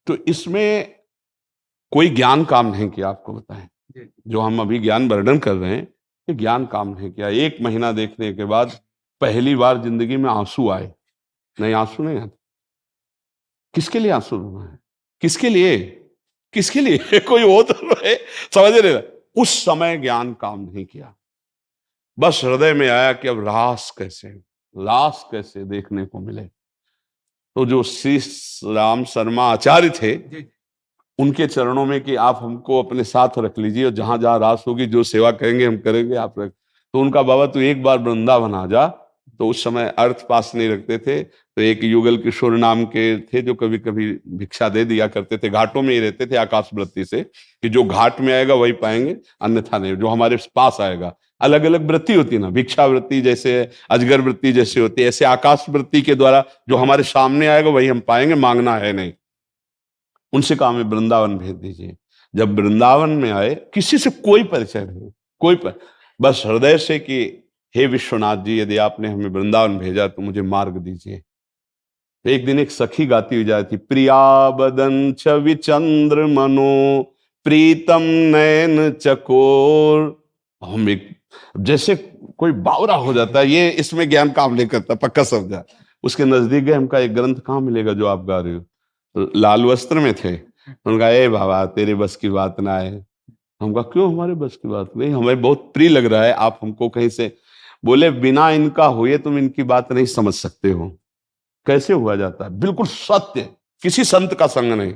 तो इसमें कोई ज्ञान काम नहीं किया, आपको बताएं। जो हम अभी ज्ञान वर्णन कर रहे हैं, ये ज्ञान काम नहीं किया। 1 महीना देखने के बाद पहली बार जिंदगी में आंसू आए। नहीं, आंसू नहीं आते। किसके लिए आंसू रोना है? किसके लिए? किसके लिए? कोई हो तो रहे, समझ रहे ना? उस समय ज्ञान काम नहीं किया। बस हृदय में आया कि अब रास कैसे देखने को मिले। तो जो श्री राम शर्मा आचार्य थे, उनके चरणों में कि आप हमको अपने साथ रख लीजिए, और जहां जहां रास होगी जो सेवा करेंगे हम करेंगे, आप रख। तो उनका बाबा तू एक बार वृंदावन आ जा। तो उस समय अर्थ पास नहीं रखते थे, तो एक युगल किशोर नाम के थे जो कभी कभी भिक्षा दे दिया करते थे। घाटों में ही रहते थे आकाश वृत्ति से, कि जो घाट में आएगा वही पाएंगे, अन्यथा नहीं। जो हमारे पास आएगा, अलग अलग वृत्ति होती है ना, भिक्षा वृत्ति जैसे, अजगर वृत्ति जैसे होती है, ऐसे आकाश वृत्ति के द्वारा जो हमारे सामने आएगा वही हम पाएंगे, मांगना है नहीं। उनसे कहा हमें वृंदावन भेज दीजिए। जब वृंदावन में आए, किसी से कोई परिचय नहीं, बस हृदय से कि हे विश्वनाथ जी, यदि आपने हमें वृंदावन भेजा तो मुझे मार्ग दीजिए। एक दिन एक सखी गाती हुई जाती, प्रिया बदन छवि चंद्र मनो प्रीतम नयन चकोर। हम एक जैसे कोई बावरा हो जाता है, ये इसमें ज्ञान काम नहीं करता, पक्का समझा। उसके नजदीक गए, हमका एक ग्रंथ कहाँ मिलेगा जो आप गा रहे हो? लाल वस्त्र में थे। उनका ए बाबा तेरे बस की बात ना है। हमका क्यों हमारे बस की बात नहीं, हमें बहुत प्रिय लग रहा है, आप हमको कहीं से। बोले बिना इनका हुए तुम इनकी बात नहीं समझ सकते हो। कैसे हुआ जाता है? बिल्कुल सत्य, किसी संत का संग नहीं।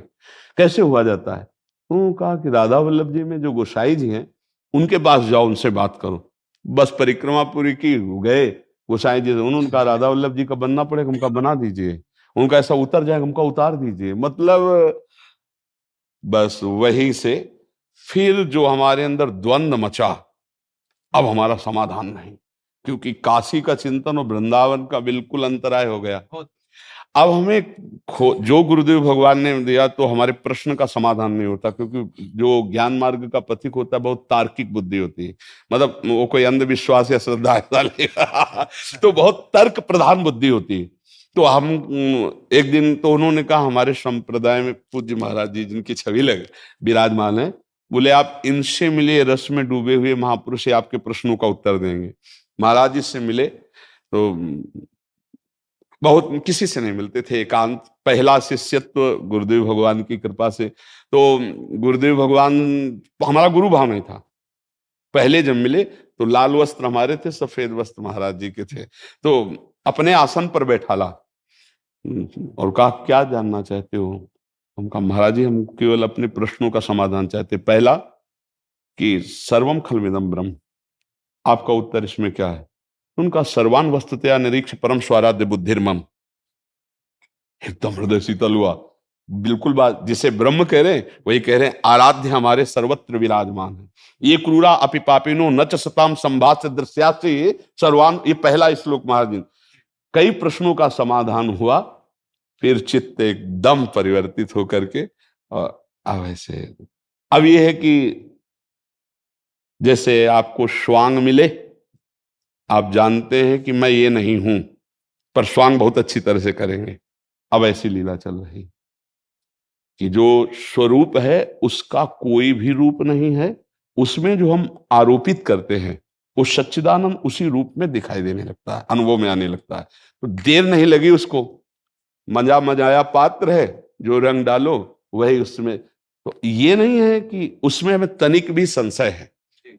कैसे हुआ जाता है? तो कहा कि राधा वल्लभ जी में जो गोसाई जी हैं उनके पास जाओ, उनसे बात करो। बस परिक्रमा पूरी की, गए गोसाई जी से, उन्होंने कहा राधा वल्लभ जी का बनना पड़ेगा, उनका बना दीजिए। उनका ऐसा उतर जाएगा, उनका उतार दीजिए। मतलब बस वहीं से फिर जो हमारे अंदर द्वंद्व मचा, अब हमारा समाधान नहीं, क्योंकि काशी का चिंतन और वृंदावन का बिल्कुल अंतराय हो गया। अब हमें जो गुरुदेव भगवान ने दिया तो हमारे प्रश्न का समाधान नहीं होता, क्योंकि जो ज्ञान मार्ग का पथिक होता है बहुत तार्किक बुद्धि होती है। मतलब वो कोई अंधविश्वास या श्रद्धा ऐसा लेगा तो बहुत तर्क प्रधान बुद्धि होती है। तो हम एक दिन तो उन्होंने कहा, हमारे संप्रदाय में पूज्य महाराज जी जिनकी छवि लग विराजमान है, बोले आप इनसे मिले, रस में डूबे हुए महापुरुष आपके प्रश्नों का उत्तर देंगे। महाराज जी से मिले तो बहुत किसी से नहीं मिलते थे, एकांत। पहला शिष्यत्व गुरुदेव भगवान की कृपा से, तो गुरुदेव भगवान हमारा गुरु भाव नहीं था। पहले जब मिले तो लाल वस्त्र हमारे थे, सफेद वस्त्र महाराज जी के थे। तो अपने आसन पर बैठाला और कहा क्या जानना चाहते हो? हम कहा महाराज जी हम केवल अपने प्रश्नों का समाधान चाहते। पहला कि सर्वम खलमिदम ब्रह्म, आपका उत्तर इसमें क्या है? उनका सर्वान वस्तुतया निरीक्ष परम स्वाराध्य बुद्धिर्मम। एकदम हृदय शीतल हुआ। बिल्कुल बात जिसे ब्रह्म कह रहे हैं वही कह रहे हैं, आराध्य हमारे सर्वत्र विराजमान है। ये क्रूरा अपि पापिनो न च सताम संभाष्य दृश्यास्य, ये सर्वान, ये पहला श्लोक महाराज जी। कई प्रश्नों का समाधान हुआ, फिर चित्त एकदम परिवर्तित होकर के। और अब ऐसे, अब ये है कि जैसे आपको श्वांग मिले, आप जानते हैं कि मैं ये नहीं हूं, पर श्वांग बहुत अच्छी तरह से करेंगे। अब ऐसी लीला चल रही कि जो स्वरूप है उसका कोई भी रूप नहीं है, उसमें जो हम आरोपित करते हैं वो सच्चिदानंद उसी रूप में दिखाई देने लगता है, अनुभव में आने लगता है। तो देर नहीं लगी उसको। मजा मजाया पात्र है, जो रंग डालो वही उसमें। तो ये नहीं है कि उसमें हमें तनिक भी संशय है,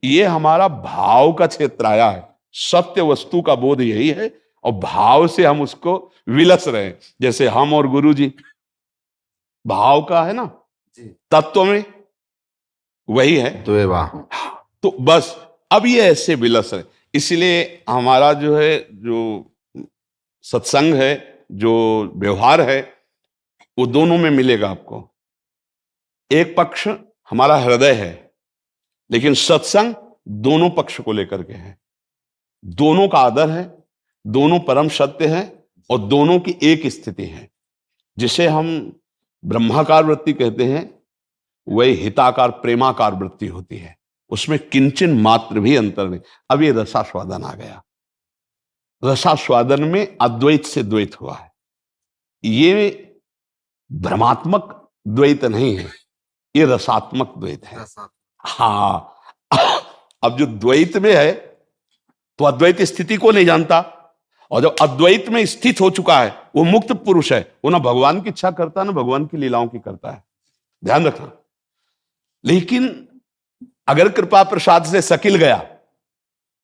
ये हमारा भाव का क्षेत्र आया है। सत्य वस्तु का बोध यही है और भाव से हम उसको विलस रहे हैं। जैसे हम और गुरु जी भाव का है ना, तत्व में वही है तो बस अब ये ऐसे विलस है। इसलिए हमारा जो है, जो सत्संग है, जो व्यवहार है, वो दोनों में मिलेगा आपको। एक पक्ष हमारा हृदय है, लेकिन सत्संग दोनों पक्ष को लेकर के है। दोनों का आदर है, दोनों परम सत्य है और दोनों की एक स्थिति है। जिसे हम ब्रह्माकार वृत्ति कहते हैं, वही हिताकार प्रेमाकार वृत्ति होती है। उसमें किंचन मात्र भी अंतर नहीं। अब ये रसास्वादन आ गया। रसास्वादन में अद्वैत से द्वैत हुआ है। ये भ्रमात्मक द्वैत नहीं है, ये रसात्मक द्वैत है। हाँ, अब जो द्वैत में है तो अद्वैत स्थिति को नहीं जानता, और जब अद्वैत में स्थित हो चुका है वो मुक्त पुरुष है। वो ना भगवान की इच्छा करता है ना भगवान की लीलाओं की करता है, ध्यान रखना। लेकिन अगर कृपा प्रसाद से सकिल गया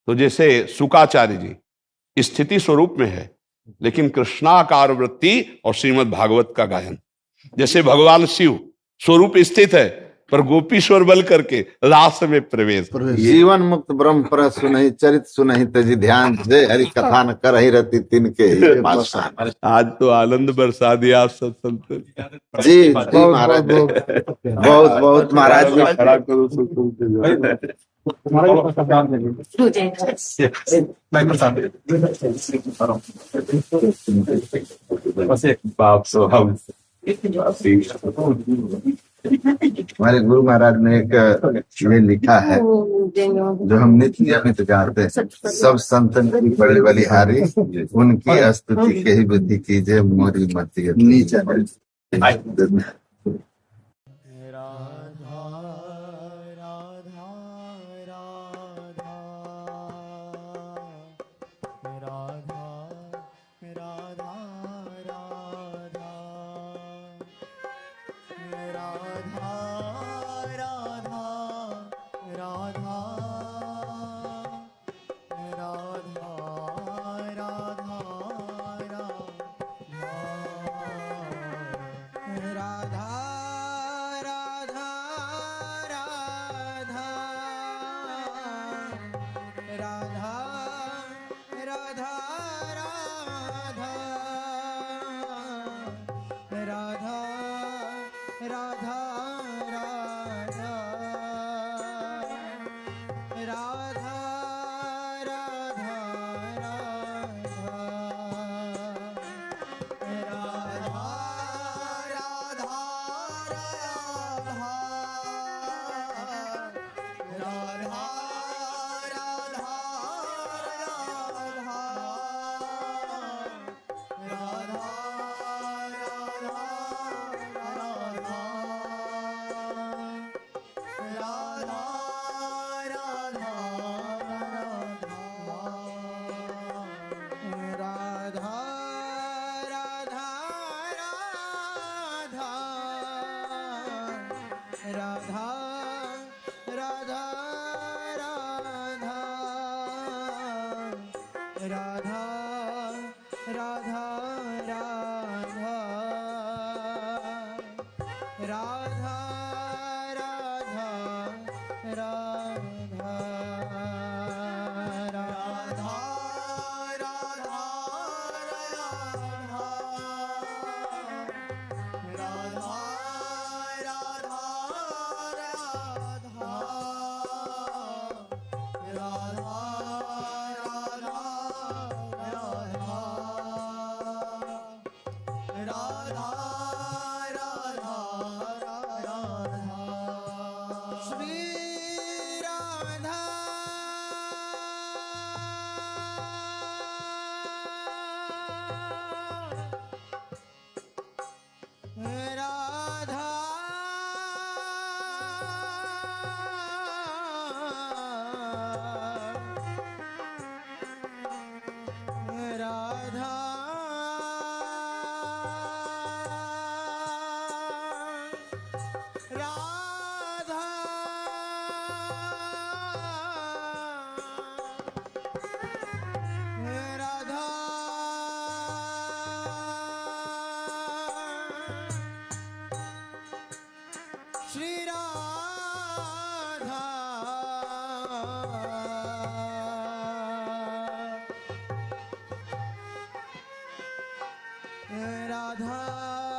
तो जैसे शुकाचार्य जी स्थिति स्वरूप में है, लेकिन कृष्णाकार वृत्ति और श्रीमद् भागवत का गायन। जैसे भगवान शिव स्वरूप स्थित है, पर गोपीश्वर बल करके रास में प्रवेश। जीवन मुक्त ब्रह्म पर सुनहि चरित सुनहि तजी ध्यान दे, हरि कथा न कर ही रति तिनके। आज तो आनंद बरसा दिया आप सब संत जी महाराज, बहुत बहुत महाराज जी। खड़ा करो बस एक बाप सो हम हमारे गुरु महाराज ने एक ये लिखा है जो हम नित्य नियमित गाते हैं, सब संतन की बड़ी बलिहारी, उनकी स्तुति के ही विधि कीजिए मोरी मती नीचे। राधा